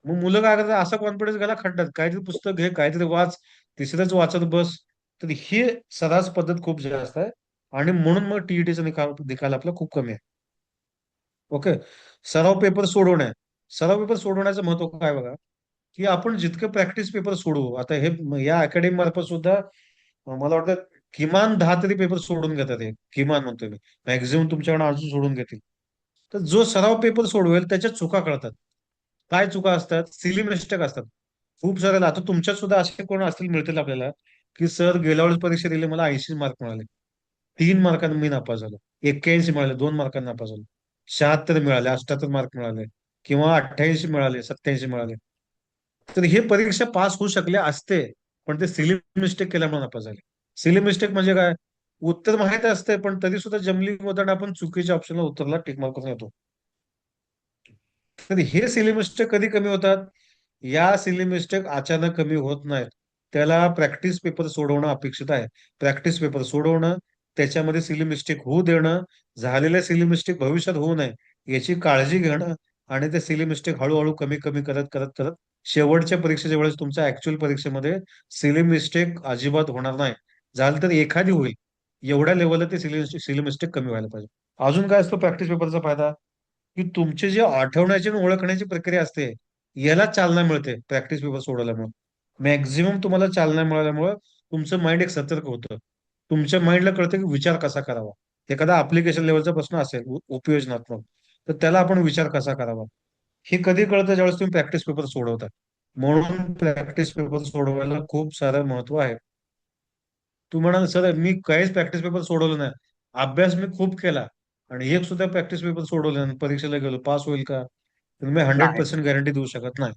मग मुलं काय करतात? असा कॉन्फिडन्स घ्यायला खड्ड्यात काहीतरी पुस्तक घे, काहीतरी वाच, तिसरंच वाचत बस. तर ही सर्रास पद्धत खूप जास्त आहे आणि म्हणून मग TETचा निकाल निकाल आपला खूप कमी आहे. ओके. सराव पेपर सोडवण्याचं महत्व काय बघा, की आपण जितकं प्रॅक्टिस पेपर सोडवू, आता हे या अकॅडमी मार्फत सुद्धा मला वाटतं किमान 10 तरी पेपर सोडून घेतात हे, किमान म्हणतोय मी. मॅक्झिमम तुमच्याकडे अजून सोडून घेतील. तर जो सराव पेपर सोडवेल त्याच्या चुका कळतात. काय चुका असतात? सिली मिस्टेक असतात. खूप सारे आता तुमच्यात सुद्धा असे कोण असतील मिळतील आपल्याला, की सर गेल्या वेळेस परीक्षा दिली मला 80 मार्क मिळाले. 3 मार्कांनी मी नापास झालो. 81 मिळाले, 2 मार्कांना नापास झालो. 76 मिळाले, 78 मार्क मिळाले किंवा 88 मिळाले, 87 मिळाले. तर हे परीक्षा पास होऊ शकले असते, पण ते सिली मिस्टेक केल्यामुळे नापास झाले. सिली मिस्टेक म्हणजे काय? उत्तर माहित असते, पण तरी सुद्धा जमली उदाहरण आपण चुकीच्या ऑप्शनला उत्तरला टिक मार्क करून येतो. तर हे सिली मिस्टेक कधी कमी होतात? या सिली मिस्टेक अचानक कमी होत नाहीत. त्याला प्रॅक्टिस पेपर सोडवणं अपेक्षित आहे. प्रॅक्टिस पेपर सोडवणं, त्याच्यामध्ये सिली मिस्टेक होऊ देणं, झालेल्या सिली मिस्टेक भविष्यात होऊ नये याची काळजी घेणं आणि ते सिली मिस्टेक हळूहळू कमी कमी करत करत करत शेवटच्या परीक्षेच्या वेळेस तुमच्या ऍक्च्युअल परीक्षेमध्ये सिली मिस्टेक अजिबात होणार नाही. झालं तर एखादी होईल. एवढ्या लेवलला ते सिली मिस्टेक कमी व्हायला पाहिजे. अजून काय असतो प्रॅक्टिस पेपरचा फायदा? की तुमची जी आठवण्याची आणि ओळखण्याची प्रक्रिया असते, याला चालना मिळते प्रॅक्टिस पेपर सोडवल्यामुळे. मॅक्झिमम तुम्हाला चालना मिळाल्यामुळे तुमचं माइंड एक सतर्क होतं. तुमच्या माइंडला कळतं की विचार कसा करावा. एखादा अप्लिकेशन लेवलचा प्रश्न असेल उपयोजनात्मक, तर त्याला आपण विचार कसा करावा हे कधी कळतं ज्यावेळेस तुम्ही प्रॅक्टिस पेपर सोडवता. म्हणून प्रॅक्टिस पेपर सोडवायला खूप सारं महत्व आहे. तू म्हणाल सर मी काहीच प्रॅक्टिस पेपर सोडवलं नाही, अभ्यास मी खूप केला आणि एक सुद्धा प्रॅक्टिस पेपर सोडवलं नाही, परीक्षेला गेलो पास होईल का? तर मी नाही. 100% गॅरंटी देऊ शकत नाही.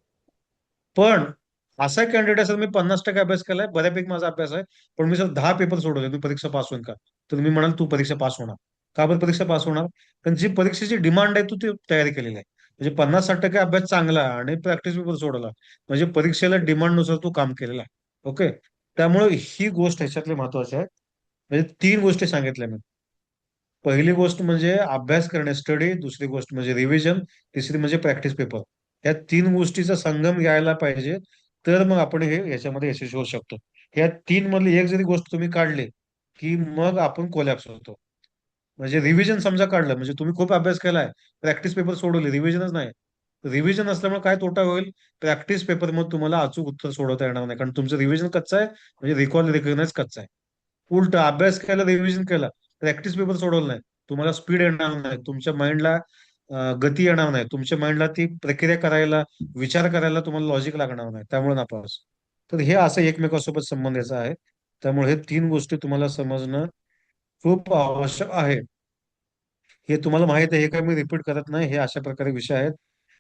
पण असा कॅन्डिडेट असेल मी 50% अभ्यास केलाय, बऱ्यापैकी माझा अभ्यास आहे, पण मी सर 10 पेपर सोडवले, मी परीक्षा पास होईल का? तर मी म्हणाल तू परीक्षा पास होणार. का बरं परीक्षा पास होणार? कारण जी परीक्षेची डिमांड आहे तू ती तयारी केलेली आहे. म्हणजे 50-60% अभ्यास चांगला आणि प्रॅक्टिस पेपर सोडवला म्हणजे परीक्षेला डिमांडनुसार तू काम केलेलं आहे. ओके. त्यामुळे ही गोष्ट ह्याच्यातली महत्वाची आहे. म्हणजे 3 गोष्टी सांगितल्या मी. पहिली गोष्ट म्हणजे अभ्यास करणे, स्टडी. दुसरी गोष्ट म्हणजे रिव्हिजन. तिसरी म्हणजे प्रॅक्टिस पेपर. या 3 गोष्टीचा संगम यायला पाहिजे, तर मग आपण हे याच्यामध्ये यशस्वी होऊ शकतो. या 3 मधली एक जरी गोष्ट तुम्ही काढली, की मग आपण कोलॅप्स होतो. म्हणजे रिव्हिजन समजा काढलं, म्हणजे तुम्ही खूप अभ्यास केलाय, प्रॅक्टिस पेपर सोडवले, रिव्हिजनच नाही. रिव्हिजन असल्यामुळे काय तोटा होईल? प्रॅक्टिस पेपर मग तुम्हाला अचूक उत्तर सोडवता येणार नाही. कारण तुमचं रिव्हिजन कच्चं आहे, म्हणजे रिकॉल रिकग्नाइज कच्चा आहे. उलट अभ्यास केला, रिव्हिजन केला, प्रॅक्टिस पेपर सोडवलं नाही, तुम्हाला स्पीड येणार नाही, तुमच्या माइंडला गती येणार नाही, तुमच्या माइंडला ती प्रक्रिया करायला, विचार करायला तुम्हाला लॉजिक लागणार नाही, त्यामुळे नापास. तर हे असं एकमेकांसोबत संबंध याचा आहे. त्यामुळे हे 3 गोष्टी तुम्हाला समजणं खूप आवश्यक आहे. हे तुम्हाला माहित आहे, हे काय मी रिपीट करत नाही, हे अशा प्रकारे विषय आहेत.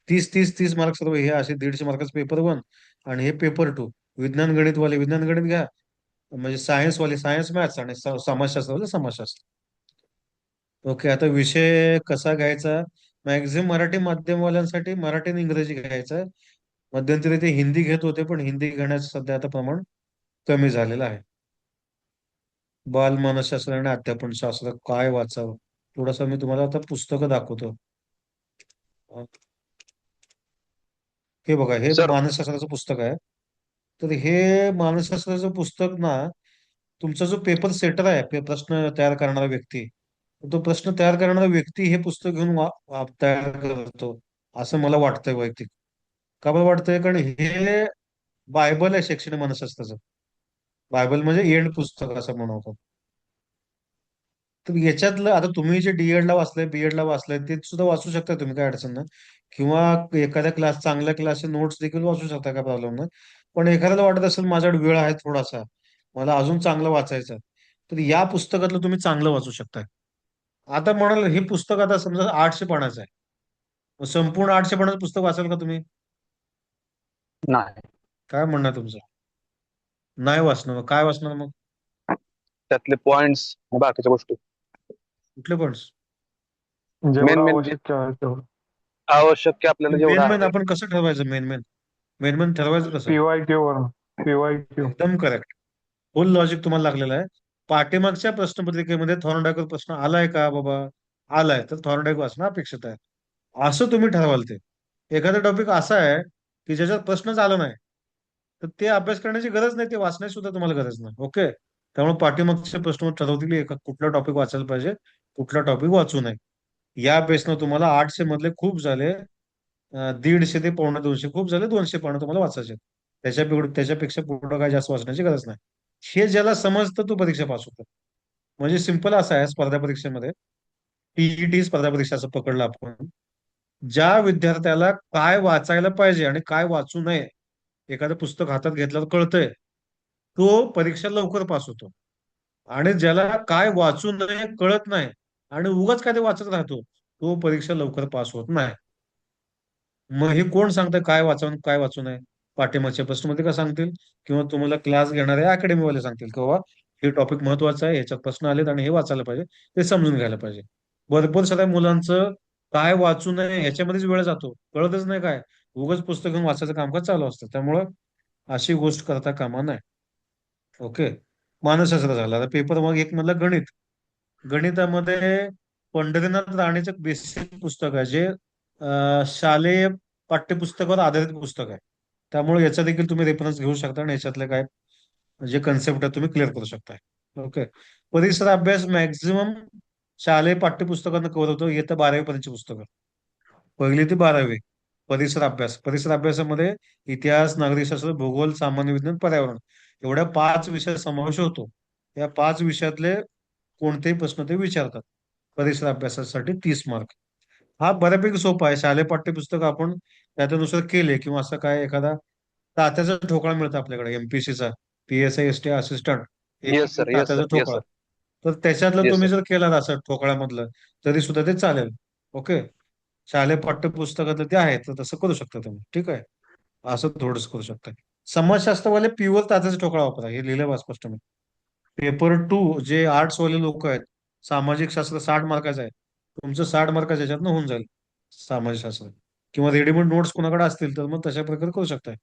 30 मार्क सर्व हे असे 150 मार्काचे पेपर 1 आणि हे पेपर 2. विज्ञान गणित घ्या, म्हणजे सायन्स वाले सायन्स मॅथ्स आणि समाजशास्त्र वाले समाजशास्त्र. ओके. आता विषय कसा घ्यायचा? मॅक्झिमम मराठी माध्यमवाल्यांसाठी मराठी आणि इंग्रजी घ्यायचं आहे. मध्यंतरी ते हिंदी घेत होते, पण हिंदी घेण्याचं सध्या आता प्रमाण कमी झालेलं आहे. बाल मानसशास्त्र आणि अध्यापन शास्त्र काय वाचावं? थोडंसं मी तुम्हाला आता पुस्तकं दाखवतो. हे बघा, हे सर मानसशास्त्राचं पुस्तक आहे. तर हे मानसशास्त्राचं पुस्तक ना, तुमचा जो पेपर सेटर आहे, प्रश्न तयार करणारा व्यक्ती, तो प्रश्न तयार करणारा व्यक्ती हे पुस्तक घेऊन तयार करतो, असं मला वाटतंय वैयक्तिक. का बरं वाटतंय? कारण हे बायबल आहे शैक्षणिक मानसशास्त्राचं. बायबल म्हणजे एंड पुस्तक असं म्हणतो. तर याच्यातलं आता तुम्ही जे डीएड ला वाचलंय, बीएड ला वाचलंय, ते सुद्धा वाचू शकता तुम्ही, काय अडचण नाही. किंवा एखाद्या चांगल्या क्लासचे नोट्स देखील वाचू शकता, काय प्रॉब्लेम नाही. पण एखाद्याला वाटत असेल माझ्याकडे वेळ आहे थोडासा, मला अजून चांगलं वाचायचं आहे, तर या पुस्तकातलं तुम्ही चांगलं वाचू शकताय. आता म्हणाल हे पुस्तक आता समजा 800 पानाचं आहे, मग संपूर्ण 800 पानाचं पुस्तक वाचाल का तुम्ही? नाही. काय म्हणणार तुमचं? नाही वाचणार. मग काय वाचणार मग? त्यातले पॉइंट्स बाकीच्या गोष्टी कुठले पण? मेन जेवढं मेन आवश्यक आहे तेवढं. आवश्यक आपल्याला जेवढं मेन आहे. आपण कसं ठरवायचं? मेन ठरवायचं कसं? PYQ वर PYQ. एकदम करेक्ट. फुल लॉजिक तुम्हाला लागलेलं आहे. पाठीमागच्या प्रश्नपत्रिकेमध्ये थॉर्नडायकर प्रश्न आलाय का बाबा? आलाय, तर थॉर्नडायक वाचणं अपेक्षित आहे, असं तुम्ही ठरवाल. ते एखादा टॉपिक असा आहे की ज्याच्यात प्रश्नच आला नाही, तर ते अभ्यास करण्याची गरज नाही, ते वाचण्याची सुद्धा तुम्हाला गरज नाही. ओके. त्यामुळे पाठीमागचे प्रश्न ठरवतील की कुठला टॉपिक वाचायला पाहिजे, कुठला टॉपिक वाचू नये. या बेसनं तुम्हाला 800 मधले खूप झाले 150 ते 150 खूप झाले 200 पानं तुम्हाला वाचायचे आहेत. त्याच्यापेक्षा पुढं काय जास्त वाचण्याची गरज नाही. हे ज्याला समजतं तो परीक्षा पास होतो. म्हणजे सिंपल असं आहे स्पर्धा परीक्षेमध्ये, टीईटी स्पर्धा परीक्षा असं पकडलं आपण. ज्या विद्यार्थ्याला काय वाचायला पाहिजे आणि काय वाचू नये, एखादं पुस्तक हातात घेतल्यावर कळतंय, तो परीक्षा लवकर पास होतो. आणि ज्याला काय वाचू नये कळत नाही आणि उगाच काय ते वाचत राहतो, तो परीक्षा लवकर पास होत नाही. मग हे कोण सांगतं काय वाचावं आणि काय वाचू नये? पाठिंबाच्या प्रश्नमध्ये का सांगतील? किंवा तुम्हाला क्लास घेणारे अकॅडमीवाले सांगतील की बाबा हे टॉपिक महत्वाचं आहे, ह्याच्यात प्रश्न आलेत आणि हे वाचायला पाहिजे, ते समजून घ्यायला पाहिजे. भरपूर साऱ्या मुलांचं काय वाचू नये ह्याच्यामध्येच वेळ जातो, कळतच नाही काय. उगाच पुस्तक घेऊन वाचायचं कामकाज चालू असतं. त्यामुळं अशी गोष्ट करता कामा नये. ओके. मानसशास्त्र झालं. आता पेपर मग एक मधलं गणित. गणितामध्ये पंढरीनाथ राणेचं बेसिक पुस्तक आहे, जे शालेय पाठ्यपुस्तकावर आधारित पुस्तक आहे. त्यामुळे याचा देखील तुम्ही रेफरन्स घेऊ शकता आणि याच्यातले काय जे कन्सेप्ट आहे तुम्ही क्लिअर करू शकता. ओके. परिसर अभ्यास मॅक्झिमम शालेय पाठ्यपुस्तकांना कव्हर होतो, इयत्ता 12वी पर्यंतची पुस्तकं. 1ली ते 12वी परिसर अभ्यासामध्ये इतिहास, नागरिकशास्त्र, भूगोल, सामान्य विज्ञान, पर्यावरण एवढ्या 5 विषय समावेश होतो. या 5 विषयातले कोणतेही प्रश्न ते विचारतात. परिसर अभ्यासासाठी 30 मार्क. हा बऱ्यापैकी सोपा आहे. शालेय पाठ्यपुस्तक आपण त्याच्यानुसार केले किंवा असं काय एखादा तात्याचा ठोकळा मिळतो आपल्याकडे एमपीसीचा, PSI ST असिस्टंट, एक येस सर, येस तात्याचा सर, येस ठोकळा. सर, तर त्याच्यातलं येस तुम्ही सर. जर केला असं ठोकळ्यामधलं तरी सुद्धा ते चालेल. ओके. शालेय पाठ्यपुस्तकातलं ते आहे तर तसं करू शकता तुम्ही. ठीक आहे. असं थोडंच करू शकता. समाजशास्त्रवाले प्युअर तात्याचा ठोकळा वापरा, हे लिहिलं बा स्पष्ट मी. पेपर 2 जे आर्ट्सवाले लोक आहेत, सामाजिक शास्त्र 60 मार्काचं आहे. तुमचं 60 मार्काच्या ह्याच्यातनं होऊन जाईल सामाजिक शास्त्र. किंवा रेडीमेड नोट्स कोणाकडे असतील तर मग तशा प्रकारे करू शकताय.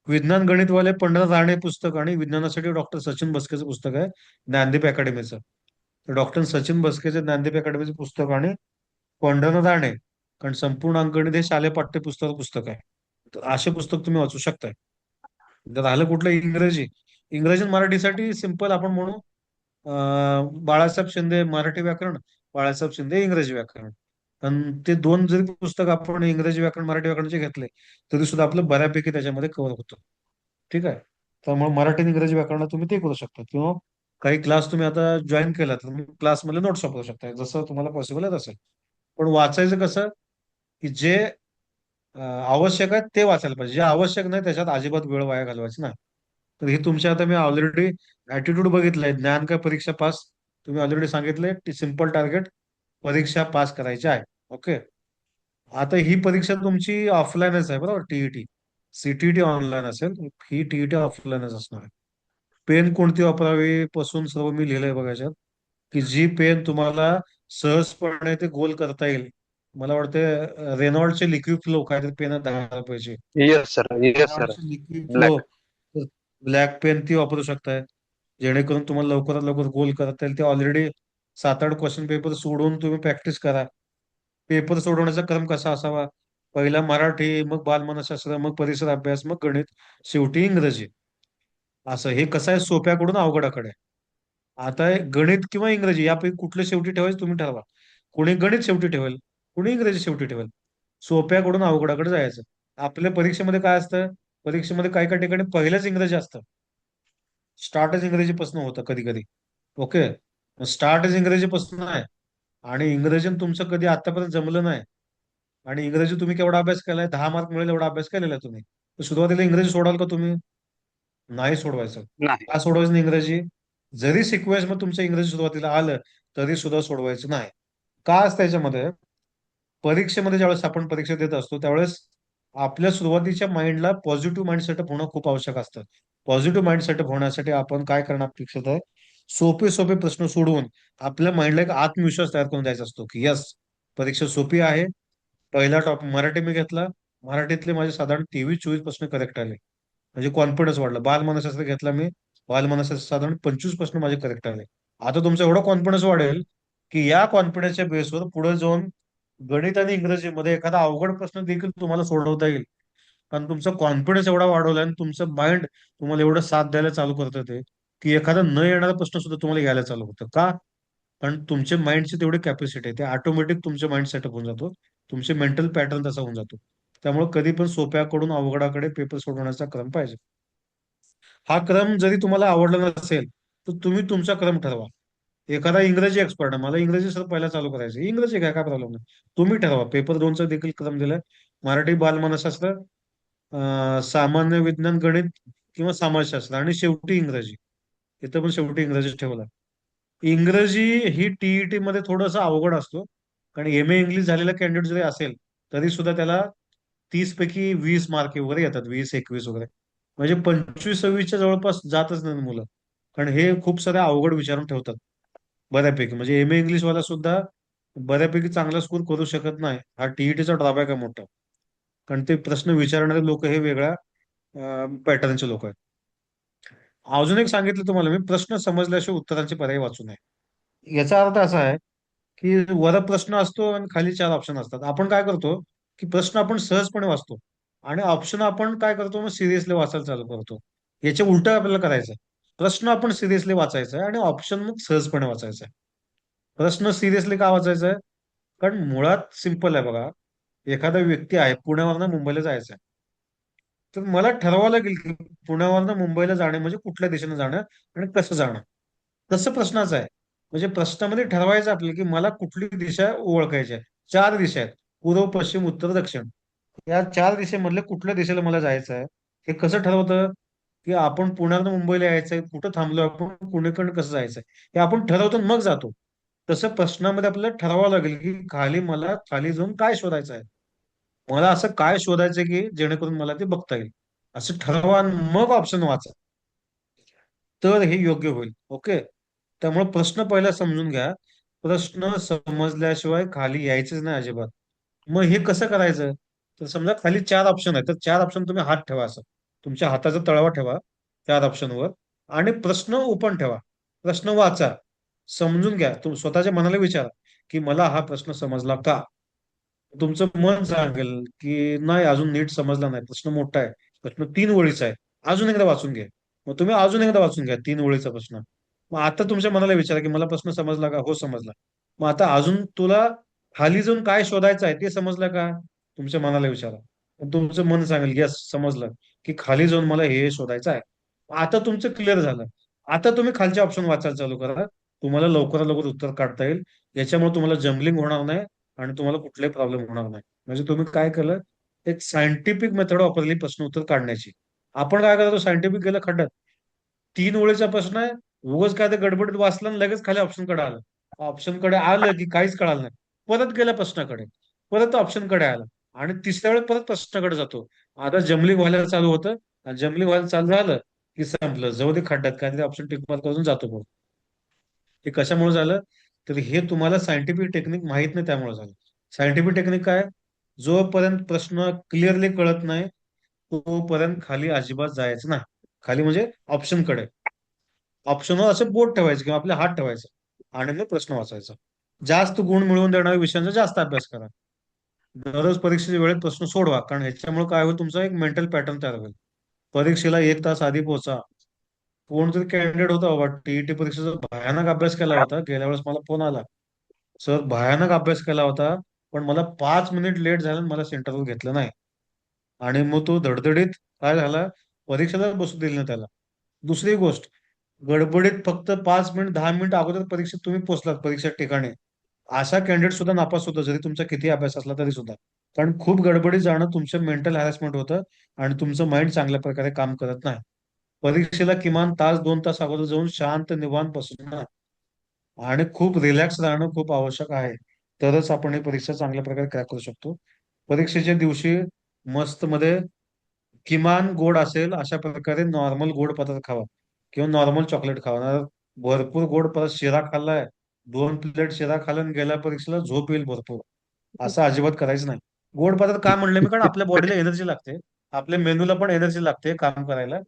विज्ञान गणितवाले पंडित राणे पुस्तक आणि विज्ञानासाठी डॉक्टर सचिन बस्केचं पुस्तक आहे, ज्ञानदीप अकॅडमीचं. तर डॉक्टर सचिन बस्केचे ज्ञानदीप अकॅडमीचं पुस्तक आणि पंडित राणे, कारण संपूर्ण अंकगणित हे शालेय पुस्तक आहे. तर असे पुस्तक तुम्ही वाचू शकताय. जर राहिलं कुठलं इंग्रजी, इंग्रजी आणि मराठीसाठी सिंपल आपण म्हणू बाळासाहेब शिंदे मराठी व्याकरण, बाळासाहेब शिंदे इंग्रजी व्याकरण. आणि ते दोन जरी पुस्तक आपण इंग्रजी व्याकरण मराठी व्याकरणचे घेतले तरी सुद्धा आपलं बऱ्यापैकी त्याच्यामध्ये कव्हर होतं. ठीक आहे. त्यामुळे मराठी आणि इंग्रजी व्याकरण तुम्ही ते करू शकता किंवा काही क्लास तुम्ही आता जॉईन केला तर क्लासमध्ये नोट्स वापरू शकता जसं तुम्हाला पॉसिबल आहे तसं. पण वाचायचं कसं की जे आवश्यक आहे ते वाचायला पाहिजे, जे आवश्यक नाही त्याच्यात अजिबात वेळ वाया घालवायची नाही. तर हे तुमच्या आता मी ऑलरेडी ऍटिट्यूड बघितलंय, ज्ञान का परीक्षा पास तुम्ही ऑलरेडी सांगितलंय, सिंपल टार्गेट परीक्षा पास करायची आहे. ओके. आता ही परीक्षा तुमची ऑफलाईनच आहे बरोबर, टीईटी. सीटीईटी ऑनलाईन असेल, ही टीईटी ऑफलाईनच असणार आहे. पेन कोणती वापरावी पासून सर्व मी लिहिलंय बघायच्यात, की जी पेन तुम्हाला सहजपणे ते गोल करता येईल. मला वाटतं रेनॉल्डचे लिक्विड फ्लो काहीतरी पेन आहे 10 रुपयाची. Yes sir, yes sir. रेनॉल्डची liquid flow black. Black pen ती वापरू शकताय, जेणेकरून तुम्हाला लवकरात लवकर गोल करता येईल. ते ऑलरेडी 7-8 क्वेश्चन पेपर सोडवून तुम्ही प्रॅक्टिस करा. पेपर सोडवण्याचा क्रम कसा असावा, पहिला मराठी, मग बालमानसशास्त्र, मग परिसर अभ्यास, मग गणित, शेवटी इंग्रजी. असं हे कसं आहे, सोप्याकडून अवघडाकडे. आता हे गणित किंवा इंग्रजी यापैकी कुठलं शेवटी ठेवायचं तुम्ही ठरवा. कोणी गणित शेवटी ठेवेल, कोणी इंग्रजी शेवटी ठेवेल. सोप्याकडून अवघडाकडे जायचं. आपल्या परीक्षेमध्ये काय असतं, परीक्षेमध्ये काही काही ठिकाणी पहिलंच इंग्रजी असतं. स्टार्टच इंग्रजीपासून होतं कधी कधी. ओके. स्टार्टच इंग्रजीपासून आहे आणि इंग्रजी तुमचं कधी आतापर्यंत जमलं नाही आणि इंग्रजी तुम्ही केवढा अभ्यास केलाय, 10 मार्क मिळेल एवढा अभ्यास केलेला आहे तुम्ही, तर सुरुवातीला इंग्रजी सोडाल का तुम्ही? नाही सोडवायचं. नाही. का सोडवायचं नाही इंग्रजी? जरी सिक्वेन्स मग तुमचं इंग्रजी सुरुवातीला आलं तरी सुद्धा सोडवायचं नाही. का असतं त्याच्यामध्ये, परीक्षेमध्ये ज्यावेळेस आपण परीक्षा देत असतो त्यावेळेस आपल्या सुरुवातीच्या माइंडला पॉझिटिव्ह माइंड सेटअप होणं खूप आवश्यक असतं. पॉझिटिव्ह माइंड सेटअप होण्यासाठी आपण काय करणं अपेक्षित आहे, सोपे सोपे प्रश्न सोडवून आपल्या माइंडला एक आत्मविश्वास तयार करून द्यायचा असतो की यस, परीक्षा सोपी आहे. पहिला टॉप मराठी मी घेतला, मराठीतले माझे साधारण 23-24 प्रश्न करेक्ट आले, म्हणजे कॉन्फिडन्स वाढला. बालमानसशास्त्र घेतला मी, बालमानसशास्त्र साधारण 25 प्रश्न माझे करेक्ट आले. आता तुमचा एवढा कॉन्फिडन्स वाढेल की या कॉन्फिडन्सच्या बेसवर पुढे जाऊन गणित आणि इंग्रजीमध्ये एखादा अवघड प्रश्न देखील तुम्हाला सोडवता येईल. कारण तुमचा कॉन्फिडन्स एवढा वाढवला आणि तुमचं माइंड तुम्हाला एवढं साथ द्यायला चालू करतं ते, की एखादा न येणारा प्रश्न सुद्धा तुम्हाला घ्यायला चालू होतं. का? कारण तुमच्या माइंडची तेवढी कॅपॅसिटी आहे, ते ऑटोमॅटिक तुमच्या माइंड सेटअप होऊन जातो, तुमचे मेंटल पॅटर्न तसा होऊन जातो. त्यामुळे कधी पण सोप्याकडून अवघडाकडे पेपर सोडवण्याचा क्रम पाहिजे. हा क्रम जरी तुम्हाला आवडला नसेल तर तुम्ही तुमचा क्रम ठरवा. एखादा इंग्रजी एक्सपर्ट आहे, मला इंग्रजी सर पहिला चालू करायचं, इंग्रजी काय काय प्रॉब्लेम नाही, तुम्ही ठरवा. पेपर 2चा देखील क्रम दिलाय, मराठी बालमानसशास्त्र, सामान्य विज्ञान, गणित किंवा समाजशास्त्र, आणि शेवटी इंग्रजी. इथं पण शेवटी इंग्रजी ठेवला. इंग्रजी ही टीईटी मध्ये थोडंसं अवघड असतो, कारण एम ए इंग्लिश झालेला कॅन्डिडेट जरी असेल तरी सुद्धा त्याला 30 पैकी 20 मार्क वगैरे येतात, 20-21 वगैरे, म्हणजे 25-26च्या जवळपास जातच नाही मुलं, कारण हे खूप सारे अवघड विचारून ठेवतात बऱ्यापैकी. म्हणजे एम ए इंग्लिश वाला सुद्धा बऱ्यापैकी चांगला स्कोर करू शकत नाही. हा टीईटीचा ड्रॉबॅक आहे मोठा, कारण ते प्रश्न विचारणारे लोक हे वेगळ्या पॅटर्नचे लोक आहेत. अजून एक सांगितलं तुम्हाला मी, प्रश्न समजल्याशिवाय उत्तरांचे पर्याय वाचू नये. याचा अर्थ असा आहे की वर प्रश्न असतो आणि खाली 4 ऑप्शन असतात. आपण काय करतो की प्रश्न आपण सहजपणे वाचतो आणि ऑप्शन आपण काय करतो, मग सिरियसली वाचायला चालू करतो. याच्या उलट आपल्याला करायचं आहे. प्रश्न आपण सिरियसली वाचायचा आहे आणि ऑप्शन मग सहजपणे वाचायचा आहे. प्रश्न सिरियसली का वाचायचा आहे? कारण मुळात सिंपल आहे बघा. एखादा व्यक्ती आहे, पुण्यावरनं मुंबईला जायचं आहे, तर मला ठरवावं लागेल की पुण्यावरनं मुंबईला जाणे म्हणजे कुठल्या दिशेने जाणं आणि कसं जाणं. तसं प्रश्नाचं आहे. म्हणजे प्रश्नामध्ये ठरवायचं आपल्याला की मला कुठली दिशा ओळखायची आहे. 4 दिशा आहेत: पूर्व, पश्चिम, उत्तर, दक्षिण. या 4 दिशेमधल्या कुठल्या दिशेला मला जायचं आहे हे कसं ठरवतं? की आपण पुण्यातून मुंबईला यायचंय, कुठं थांबलो, आपण पुणेकडनं कसं जायचंय हे आपण ठरवतो आणि मग जातो. तसं प्रश्नामध्ये आपल्याला ठरवावं लागेल की मला खाली जाऊन काय शोधायचं आहे. मला असं काय शोधायचंय की जेणेकरून मला ते बघता येईल, असं ठरवा आणि मग ऑप्शन वाचा, तर हे योग्य होईल. ओके. त्यामुळे प्रश्न पहिला समजून घ्या. प्रश्न समजल्याशिवाय खाली यायचंच नाही अजिबात. मग हे कसं करायचं? तर समजा खाली 4 ऑप्शन आहेत, तर 4 ऑप्शन तुम्ही हात ठेवा, असं तुमच्या हाताचा तळवा ठेवा 4 ऑप्शनवर, आणि प्रश्न ओपन ठेवा. प्रश्न वाचा, समजून घ्या. तुम्ही स्वतःच्या मनाला विचारा की मला हा प्रश्न समजला का? तुमचं मन सांगेल की नाही, अजून नीट समजला नाही, प्रश्न मोठा आहे, प्रश्न 3 ओळीचा आहे, अजून एकदा वाचून घ्या. मग तुम्ही अजून एकदा वाचून घ्या 3 ओळीचा प्रश्न. मग आता तुमच्या मनाला विचारा की मला प्रश्न समजला का? हो, समजला. मग आता अजून तुला खाली जाऊन काय शोधायचं आहे ते समजलं का? तुमच्या मनाला विचारा. मग तुमचं मन सांगेल यस, समजलं, की खाली जाऊन मला हे शोधायचं आहे. आता तुमचं क्लिअर झालं. आता तुम्ही खालचे ऑप्शन वाचायला चालू करा. तुम्हाला लवकरात लवकर उत्तर काढता येईल. याच्यामुळे तुम्हाला जम्बलिंग होणार नाही आणि तुम्हाला कुठलाही प्रॉब्लेम होणार नाही. म्हणजे तुम्ही काय केलं, एक सायंटिफिक मेथड वापरली प्रश्न उत्तर काढण्याची. आपण काय करतो, सायंटिफिक गेलं खड्ड्यात. 3 ओळीचा प्रश्न आहे, उगाच काय ते गडबडीत वाचलं आणि लगेच खाली ऑप्शन कडे आलं. ऑप्शन कडे आलं की काहीच कळालं नाही, परत गेल्या प्रश्नाकडे, परत ऑप्शन कडे आलं, आणि तिसऱ्या वेळेस परत प्रश्नाकडे जातो. आता जम्बलिंग व्हायला चालू होतं, आणि जम्बलिंग व्हायला चालू झालं की संपलं, जाऊ दे खड्ड्यात, काहीतरी ऑप्शन टिक मार्क करून जातो पुढे. हे कशामुळे झालं? तर हे तुम्हाला सायंटिफिक टेक्निक माहित नाही त्यामुळे झालं. सायंटिफिक टेक्निक काय? जोपर्यंत प्रश्न क्लिअरली कळत नाही तोपर्यंत खाली अजिबात जायचं नाही. खाली म्हणजे ऑप्शन कडे, ऑप्शनवर असं बोट ठेवायचं किंवा आपले हात ठेवायचं आणि मग प्रश्न वाचायचा. जास्त गुण मिळवून देणाऱ्या विषयांचा जास्त अभ्यास करा. दररोज परीक्षेच्या वेळेत प्रश्न सोडवा, कारण ह्याच्यामुळे काय होईल, तुमचा एक मेंटल पॅटर्न तयार होईल. परीक्षेला 1 तास आधी पोहोचा. कोणतरी कॅन्डिडेट होता बाबा, टीईटी परीक्षेचा भयानक अभ्यास केला होता, गेल्या वेळेस मला फोन आला, सर भयानक अभ्यास केला होता, पण मला 5 मिनिट लेट झालं आणि मला सेंटरवर घेतलं नाही. आणि मग तो धडधडीत काय झाला, परीक्षेला बसू दिली नाही त्याला. दुसरी गोष्ट, गडबडीत फक्त 5 मिनिट 10 मिनिट अगोदर परीक्षेत तुम्ही पोहोचलात परीक्षा ठिकाणी, असा कॅन्डिडेट सुद्धा नापास होतो, जरी तुमचा किती अभ्यास असला तरी सुद्धा. कारण खूप गडबडीत जाणं तुमचं मेंटल हॅरॅसमेंट होतं आणि तुमचं माइंड चांगल्या प्रकारे काम करत नाही. परीक्षेला किमान 1-2 तास अगोदर जाऊन शांत निवांत बसून आणि खूप रिलॅक्स राहणं खूप आवश्यक आहे. तरच आपण ही परीक्षा चांगल्या प्रकारे क्रॅक करू शकतो. परीक्षेच्या दिवशी मस्त मध्ये किमान गोड असेल अशा प्रकारे नॉर्मल गोड पदार्थ खावा किंवा नॉर्मल चॉकलेट खावा. नाहीतर भरपूर गोड पदार्थ, शिरा खाल्लाय, 2 प्लेट शिरा खाल्ला आणि गेल्या परीक्षेला झोप येईल भरपूर, असं अजिबात करायचं नाही. गोड पदार्थ का म्हणलं मी? कारण आपल्या बॉडीला एनर्जी लागते, आपल्या मेंदूला पण एनर्जी लागते काम करायला.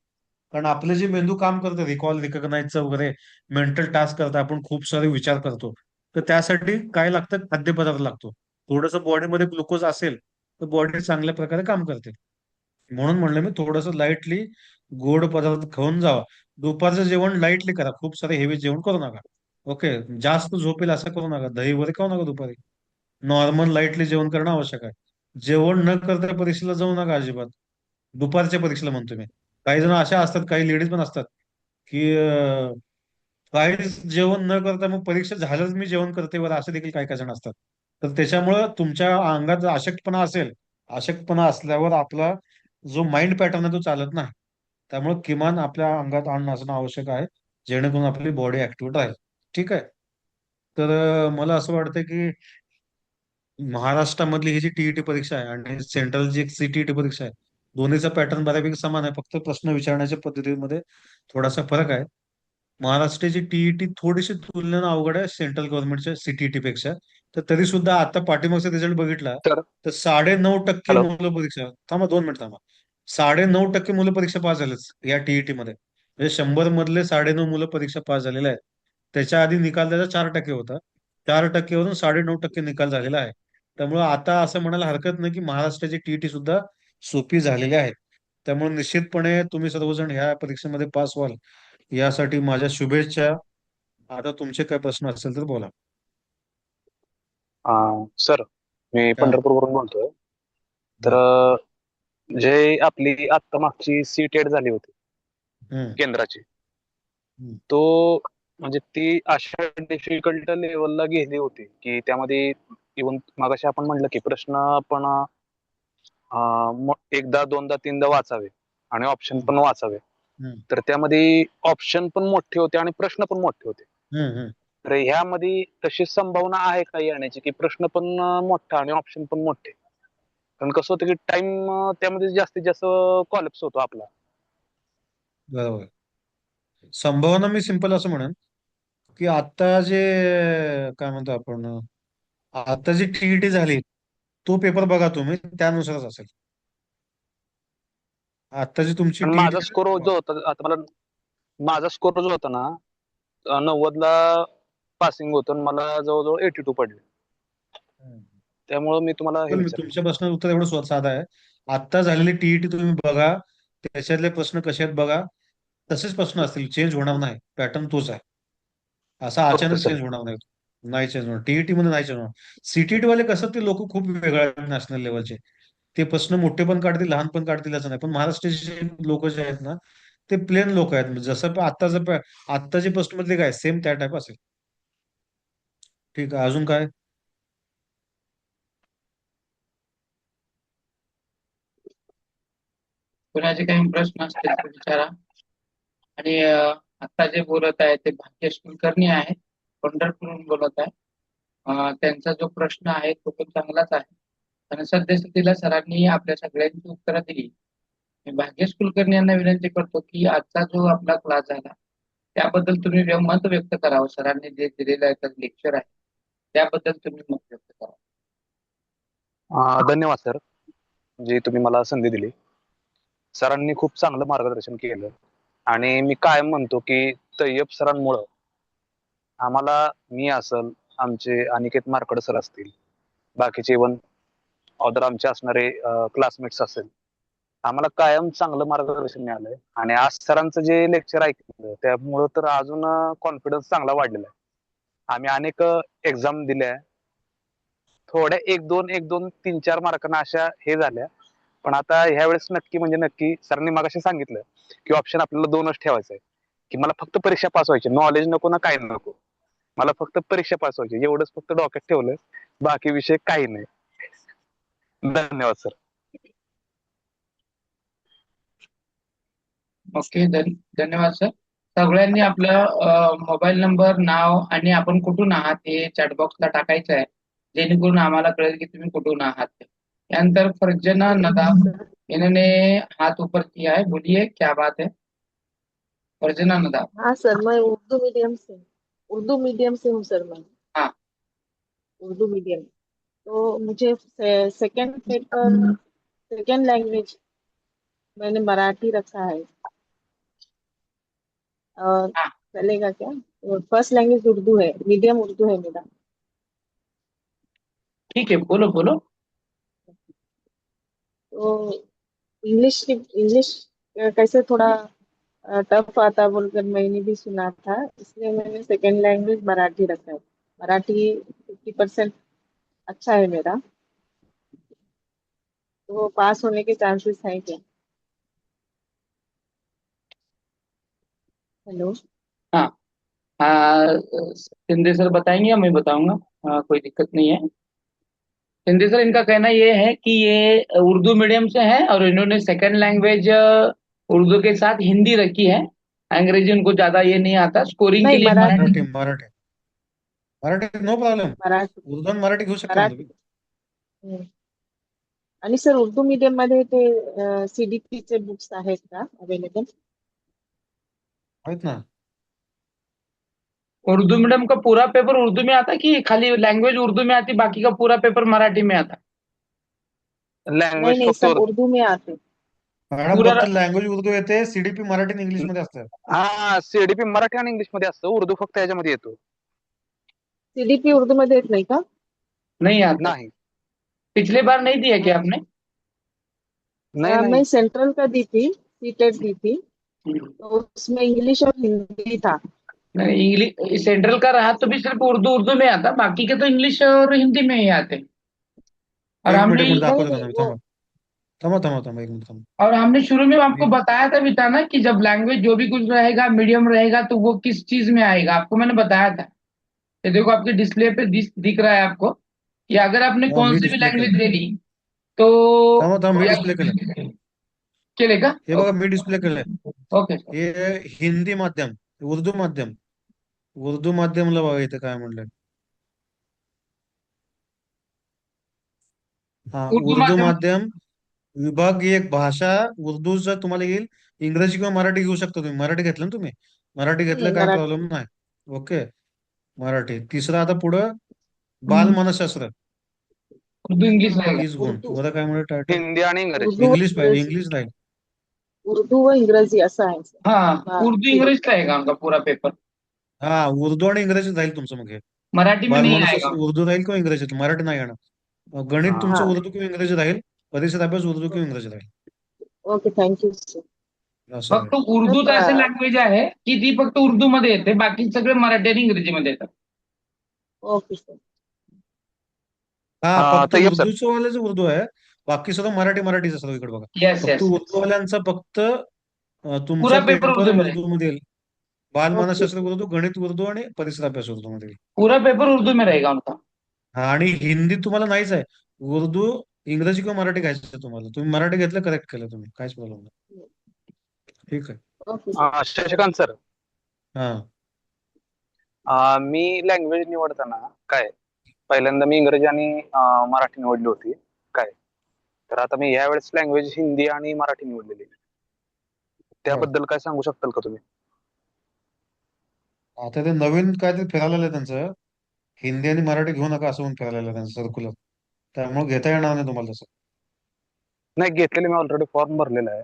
कारण आपलं जे मेंदू काम करतं, रिकॉल, रिकॉग्नाइजचं वगैरे मेंटल टास्क करतं, आपण खूप सारे विचार करतो, तर त्यासाठी काय लागतं, खाद्यपदार्थ लागतो. थोडंसं बॉडीमध्ये ग्लुकोज असेल तर बॉडी चांगल्या प्रकारे काम करते. म्हणून म्हणलं मी, थोडंसं लाईटली गोड पदार्थ खाऊन जावा. दुपारचं जेवण लाईटली करा, खूप सारे हेवी जेवण करू नका. ओके, जास्त झोपेल असं करू नका, दही वगैरे खाऊ नका दुपारी. नॉर्मल लाईटली जेवण करणं आवश्यक आहे. जेवण न करता परीक्षेला जाऊ नका अजिबात. दुपारच्या परीक्षेला म्हणतो मी. काही जण अशा असतात, काही लेडीज पण असतात की काहीच जेवण न करता मग परीक्षा झाल्याच मी जेवण करते बरं, असे देखील काही काही जण असतात. तर त्याच्यामुळं तुमच्या अंगात जर अशक्तपणा असेल, अशक्तपणा असल्यावर आपला जो माइंड पॅटर्न आहे तो चालत नाही. त्यामुळे किमान आपल्या अंगात अन्न असणं आवश्यक आहे, जेणेकरून आपली बॉडी ऍक्टिव्ह राहील. ठीक आहे. तर मला असं वाटतं की महाराष्ट्रामधली ही जी टीईटी परीक्षा आहे आणि सेंट्रलची एक सीटीईटी परीक्षा आहे, दोन्हीचा पॅटर्न बऱ्यापैकी समान आहे, फक्त प्रश्न विचारण्याच्या पद्धतीमध्ये थोडासा फरक आहे. महाराष्ट्राची टीईटी थोडीशी तुलनेनं अवघड आहे सेंट्रल गव्हर्नमेंटच्या सीटीईटी पेक्षा. तर तरी सुद्धा आता पाठीमागचा रिझल्ट बघितला सर, तर 9.5% हॅलो. मुलं परीक्षा, थांबा 2 मिनिट थांबा, 9.5% मुलं परीक्षा पास झालेच या टीईटी मध्ये. म्हणजे 100 मधले 9.5 मुलं परीक्षा पास झालेले आहेत. त्याच्या आधी निकाल त्याचा 4% होता. 4%वरून 9.5% निकाल झालेला आहे. त्यामुळे आता असं म्हणायला हरकत नाही की महाराष्ट्राची टीईटी सुद्धा सोपी झालेली आहे. त्यामुळे निश्चितपणे तुम्ही सर्वजण ह्या परीक्षेमध्ये पास व्हाल यासाठी माझ्या शुभेच्छा. आता तुमचे काय प्रश्न असतील तर बोला. सर, मी हा, पंढरपूरवरून बोलतोय. तर बर. जे आपली आता मागची सीटेट झाली होती हम्म, केंद्राची, हम्म, तो म्हणजे ती अशा डिफिकल्ट लेवलला गेली होती की त्यामध्ये इव्हन मागाशी आपण म्हणलं की प्रश्न आपण एकदा दोनदा तीनदा वाचावे आणि ऑप्शन हम्म, पण वाचावे. हम्म, तर त्यामध्ये ऑप्शन पण मोठे होते आणि प्रश्न पण मोठे होते. हम्म, हम्म. तर ह्यामध्ये तशी संभावना आहे का येण्याची की प्रश्न पण मोठा आणि ऑप्शन पण मोठे? कारण कसं होतं की टाइम त्यामध्ये जास्तीत जास्त कॉलेप्स होतो आपला. बरोबर. संभावना मी सिंपल असं म्हणेन की आता जे काय म्हणतो आपण, आता जी टीईटी झाली तो पेपर बघा तुम्ही, त्यानुसारच असेल. आता जी तुमची आणि टीईटी, माझा स्कोर जो होता, आता मला माझा स्कोर जो होता ना, 90ला पासिंग होतं आणि मला जवळजवळ 82 पडले. त्यामुळे मी तुम्हाला हे पण मी विचारलं. तुमच्या प्रश्नाचं उत्तर एवढं साधं आहे. आता झालेली टीईटी तुम्ही बघा, त्याच्यातले प्रश्न कसे आहेत बघा, तसेच प्रश्न असतील, चेंज होणार नाही, पॅटर्न तोच आहे. असा ओके अचानक सर. चेंज होणार नाही. नाही चेंज होणार, टीईटी मध्ये नाही चेंज होणार. सीटीईटी वाले कसं, ते लोक खूप वेगळ्या आहेत नॅशनल लेवलचे. ते प्रश्न मोठे पण काढतील, लहान पण काढतील असं नाही. पण महाराष्ट्राचे लोक जे आहेत ना, ते प्लेन लोक आहेत. म्हणजे जसं आत्ताचे प्रश्न मधले काय सेम त्या टाईप असेल. ठीक आहे, अजून काय? कुणाचे काही प्रश्न असतील तर विचारा. आणि आता जे बोलत आहे ते भाग्येश कुलकर्णी आहेत, पंढरपूरहून बोलत आहे. त्यांचा जो प्रश्न आहे तो पण चांगलाच आहे. आणि सद्यस्थितीला सरांनी आपल्या सगळ्यांची उत्तरं दिली. मी भाग्येश कुलकर्णी यांना विनंती करतो की आजचा जो आपला क्लास झाला त्याबद्दल तुम्ही मत व्यक्त करावं. सरांनी जे दिलेलं आहे लेक्चर आहे त्याबद्दल तुम्ही मत व्यक्त करावं. धन्यवाद सर, जी तुम्ही मला संधी दिली. सरांनी खूप चांगलं मार्गदर्शन केलं आणि मी कायम म्हणतो की तय्यब सरांमुळं आम्हाला, मी असल, आमचे अनिकेत मारकड सर असतील, बाकीचे इव्हन अदर आमचे असणारे क्लासमेट्स असेल, आम्हाला कायम चांगलं मार्गदर्शन मिळालंय. आणि आज सरांचं जे लेक्चर ऐकलं त्यामुळं तर अजून कॉन्फिडन्स चांगला वाढलेला आहे. आम्ही अनेक एक्झाम दिल्या, थोड्या एक दोन 3-4 मार्कांना अशा हे झाल्या. पण आता ह्या वेळेस नक्की म्हणजे नक्की सरांनी मगाशी सांगितलं की ऑप्शन आपल्याला 2च ठेवायचं आहे, की मला फक्त परीक्षा पास व्हायची, नॉलेज नको ना काही नको, मला फक्त परीक्षा पास व्हायची, एवढंच फक्त डोक्यात ठेवलं, बाकी विषय काही नाही. धन्यवाद सर. ओके, धन्यवाद सर. सगळ्यांनी आपलं मोबाईल नंबर, नाव आणि आपण कुठून आहात हे चॅटबॉक्सला टाकायचं आहे, जेणेकरून आम्हाला कळेल की तुम्ही कुठून आहात. त्यानंतर फरजना नदाब, इन्होंने हाथ ऊपर किया है, बोलिए क्या बात है फरजना नदाब? हाँ सर, मैं उर्दू मीडियम से हूँ सर मैं। हाँ। उर्दू मीडियम। तो मुझे सेकंड पेपर, सेकंड लैंग्वेज मैंने मराठी रखा है। और हाँ, चलेगा क्या? फर्स्ट लैंग्वेज उर्दू है, मीडियम उर्दू है मेरा। ठीक है, बोलो बोलो। तो इंग्लिश इंग्लिश कैसे थोड़ा टफ आता बोलकर मैंने भी सुना था, इसलिए मैंने सेकेंड लैंग्वेज मराठी रखा है। मराठी 50% अच्छा है मेरा, तो पास होने के चांसेस हैं क्या? हेलो। हाँ। शिंदे सर बताएंगे या मैं बताऊंगा? कोई दिक्कत नहीं है। शिंदे सर, इनका कहना ये है कि ये उर्दू मीडियम से है और इन्होंने सेकंड लैंग्वेज उर्दू के साथ हिंदी रखी है। अंग्रेजी उनको ज्यादा ये नहीं आता, स्कोरिंग के नहीं, लिए मराठी। Marathi Marathi Marathi no problem. मराठी. उर्दू आणि मराठी घेऊ शकता ना तुम्ही. मराठी. हम्म. आणि सर उर्दू मीडियम मध्ये ते CDP चे बुक्स आहेत का अवेलेबल? आहेत ना. उर्दू मीडियम का पूरा पेपर उर्दू में आता कि खाली लैंग्वेज उर्दू में आती, बाकी का पूरा पेपर मराठी में आता? नहीं लँग्वेज नहीं, फक्त सब उर्दू में आते. मॅडम पूरा फक्त लँग्वेज उर्दू येते, सीडीपी मराठी आणि इंग्लिश मध्ये असतं. हा सीडीपी मराठी आणि इंग्लिश मध्ये असतं, उर्दू फक्त याच्यामध्ये येतो. CDP उर्दू मध्ये येत नाही का? नहीं आता. नाही पिछले बार नहीं दिया क्या आपने? नाही नाही मैं सेंट्रल का दी थी, सीटेट दी थी, तो उसमें इंग्लिश और हिंदी था. नहीं, इंग्लिश सेंट्रल का रहा तो भी सिर्फ उर्दू उर्दू में आता, बाकी के तो इंग्लिश और हिंदी में ही आते। और एक हमने मिनिट नहीं दाखवतो नहीं, तुम्हाला. वो थांबा एक मिनिट थांबा. और हमने शुरू में आपको मी बताया था भी था ना कि जब लैंग्वेज जो भी कुछ रहेगा मीडियम रहेगा तो वो किस चीज में आएगा, आपको मैंने बताया था। ये देखो आपके डिस्प्ले पे दिख रहा है आपको कि अगर आपने हा, कौन मी सी भी डिस्प्ले केलं. लैंग्वेज ले ली तो थांबा मी डिस्प्ले केलं. चलेगा। हे बघा मी डिस्प्ले केलंय. Okay sir. हे हिंदी माध्यम, उर्दू माध्यम. उर्दू माध्यमला बघा इथे काय म्हणलंय. हा, उर्दू उर्दू माध्यम। माध्यम विभाग एक भाषा उर्दूचं तुम्हाला येईल. इंग्रजी किंवा मराठी घेऊ शकता तुम्ही. मराठी घेतलं ना तुम्ही? मराठी घेतलं काय मराठी. प्रॉब्लेम नाही. ओके. मराठी. तिसरं आता पुढं हम्म, बालमानसशास्त्र. उर्दू इंग्लिश रहेगा। 30 गुण. उर्दू. तुम्हाला काय म्हणलं टायटल? हिंदी आणि इंग्रजी. उर्दू व इंग्लिश पाहिजे, इंग्रजी. इंग्लिश राहील. उर्दू व इंग्रजी असं आहे सर. हाँ, उर्दू ठीक. इंग्लिश रहेगा उनका पूरा पेपर, हा, उर्दू आणि इंग्रजी राहील तुमचं मग हे. मराठी में नहीं आएगा। बालमानसशास्त्र उर्दू राहील किंवा इंग्रजी, मराठी नाही येणार. गणित तुमचं हाँ. उर्दू किंवा इंग्रजी राहील. परीक्षेत अभ्यास उर्दू किंवा इंग्रजी राहील. Okay, thank you sir. असं फक्त राहील. उर्दूच असे तर लँग्वेज आहे की ती फक्त उर्दू मध्ये येते, बाकी सगळे मराठी आणि इंग्रजीमध्ये येतात। Okay sir. हा, फक्त तय्यब सर. उर्दूचं वाल्याच उर्दू आहे. बाकी सगळं मराठी मराठीच सर्व इकडे बघा. यस फक्त यस, उर्दूवाल्यांचा फक्त तुमचा पूरा पेपर पेपर उर्दू में रहेगा। उर्दू मध्ये येईल. ओके. बालमानसशास्त्र उर्दू, गणित उर्दू आणि परिसर अभ्यास उर्दू मध्ये येईल. पूरा पेपर उर्दू में रहेगा उनका। हा, आणि हिंदी तुम्हाला नाहीच आहे. उर्दू, इंग्रजी किंवा मराठी घ्यायचं आहे तुम्हाला. तुम्ही मराठी घेतलं, करेक्ट केलं तुम्ही, काहीच प्रॉब्लेम नाही. ठीक आहे. Okay sir. शशिकांत सर, हा, मी लँग्वेज निवडताना काय पहिल्यांदा मी इंग्रजी आणि मराठी निवडली होती काय. तर आता मी यावेळेस लँग्वेज हिंदी आणि मराठी निवडलेली आहे. त्याबद्दल काय सांगू शकाल का तुम्ही? आता ते नवीन काहीतरी फिरायला आलंय त्यांचं. हिंदी आणि मराठी घेऊ नका असं म्हणून फिरायला आलंय त्यांचं सर्क्युलर. त्यामुळे घेता येणार नाही तुम्हाला तसं. नाही घेतलेले, मी ऑलरेडी फॉर्म भरलेला आहे.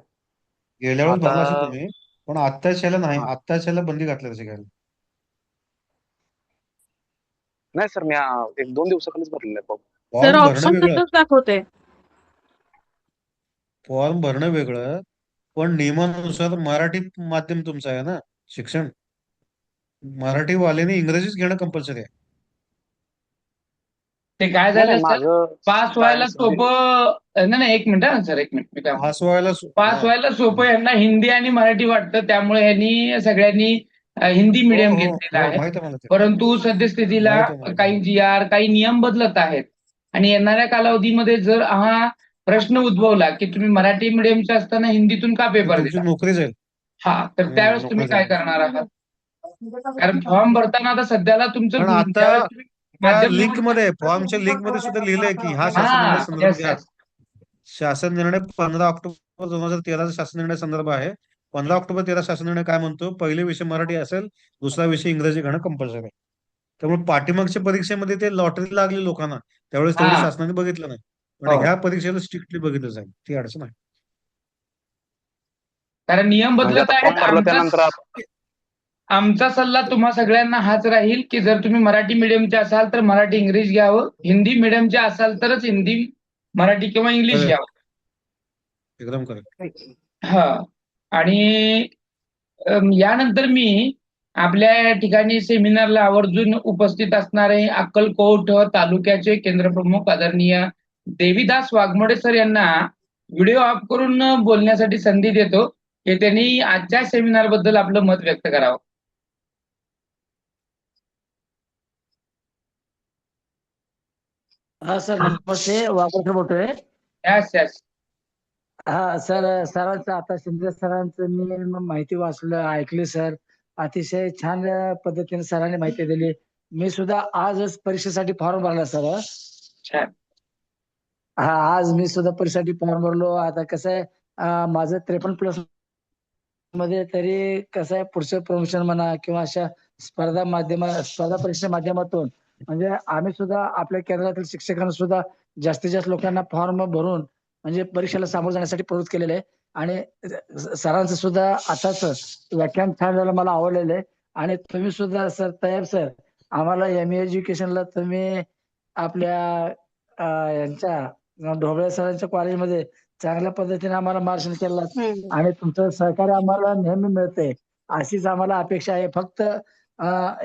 गेल्या वेळेस आता भरला असेल तुम्ही, पण आत्ताच्याला नाही. हा. आत्ताच्याला बंदी घातली तशी घ्यायला. नाही सर, मी 1-2 दिवसाखालीच भरलेला आहे फॉर्म. फॉर्म भरणं ऑप्शन वेगळं, कसं दाखवते? फॉर्म भरणं वेगळं, पण नियमानुसार मराठी माध्यम तुमचं आहे ना शिक्षण. मराठी वाल्याने इंग्रजीच घेणं कंपल्सरी आहे. ते काय नाही झालं नाही, सर, माझं पास व्हायला सायन्स सोपं नाही नाही, एक मिनिट हा सर, एक मिनिट, मी काय म्हणतो. पास व्हायला पास व्हायला सोपं यांना हिंदी आणि मराठी वाटतं, त्यामुळे यांनी सगळ्यांनी हिंदी हो मीडियम हो घेतलेलं हो, आहे। माहित आहे मला ते. परंतु सद्यस्थितीला माहित आहे मला ते. काही GR, काही नियम बदलत आहेत आणि येणाऱ्या कालावधीमध्ये जर हा प्रश्न उद्भवला की तुम्ही मराठी मीडियमचे असताना हिंदीतून का तर पेपर तुमची देता, नोकरी जाईल. हा, तर त्यावेळेस तुम्ही नोकरी काय जाईल. करणार आहात? कारण फॉर्म भरताना आता सध्याला तुमचं पण आता ज्यावेळेस तुम्ही त्या माध्यम लिंक निवडता, मध्ये, फॉर्मच्या लिंक मध्ये सुद्धा लिहिलंय की हा शासन निर्णय हा, संदर्भ यस घ्या. यस, शासन निर्णय 15 ऑक्टोबर 2013 चा शासन निर्णय संदर्भ आहे. 15 ऑक्टोबर 13 शासन निर्णय काय म्हणतो, पहिले विषय मराठी असेल, दुसरा विषय इंग्रजी घेणं कंपल्सरी आहे. त्यामुळे पाठीमागच्या परीक्षेमध्ये ते लॉटरी लागली लोकांना, त्यावेळेस तेवढी हा, शासनाने बघितलं नाही. पण हो, ह्या परीक्षेला स्ट्रिक्टली बघितलं जाईल, ती अडचण आहे. कारण नियम म्हणजे बदलत आता आहेत। फॉर्म भरला त्यानंतर आमचा सल्ला तुम्हा सगळ्यांना हाच राहील की जर तुम्ही मराठी मीडियमचे असाल तर मराठी इंग्लिश घ्यावं, हिंदी मीडियमचे असाल तरच हिंदी मराठी किंवा इंग्लिश करेक्ट, घ्यावं। एकदम करेक्ट. हा, आणि यानंतर मी आपल्या ठिकाणी सेमिनारला आवर्जून उपस्थित असणारे अक्कलकोट तालुक्याचे केंद्रप्रमुख आदरणीय देवीदास वाघमोडे सर यांना व्हिडिओ ऑफ करून बोलण्यासाठी संधी देतो की त्यांनी आजच्या सेमिनार बद्दल आपलं मत व्यक्त करावं. हा सर नमस्ते, वाघोटे बोलतोय. Yes yes. हा सर, सरांचं आता शिंदे सरांचं मी माहिती वाचलं, ऐकली सर. अतिशय छान पद्धतीने सरांनी माहिती दिली. मी सुद्धा आजच परीक्षेसाठी फॉर्म भरला सर. छान. हा, आज मी सुद्धा परीक्षेसाठी फॉर्म भरलो. आता कसं आहे, माझं 53+ मध्ये तरी कसं आहे, पुढचं प्रमोशन म्हणा किंवा अशा स्पर्धा परीक्षेच्या माध्यमातून म्हणजे आम्ही सुद्धा आपल्या केंद्रातील शिक्षकांना सुद्धा जास्तीत जास्त लोकांना फॉर्म भरून म्हणजे परीक्षेला सामोरं जाण्यासाठी प्रवृत्त केलेलं आहे. आणि सरांचं सुद्धा आताच व्याख्यान छान झालं, मला आवडलेलं आहे. आणि तुम्ही सुद्धा सर, तयाब सर, आम्हाला ME एज्युकेशनला तुम्ही आपल्या यांच्या ढोबळे सरांच्या कॉलेजमध्ये चांगल्या पद्धतीने आम्हाला मार्गदर्शन केलं आणि तुमचं सहकार्य आम्हाला नेहमी मिळते, अशीच आम्हाला अपेक्षा आहे. फक्त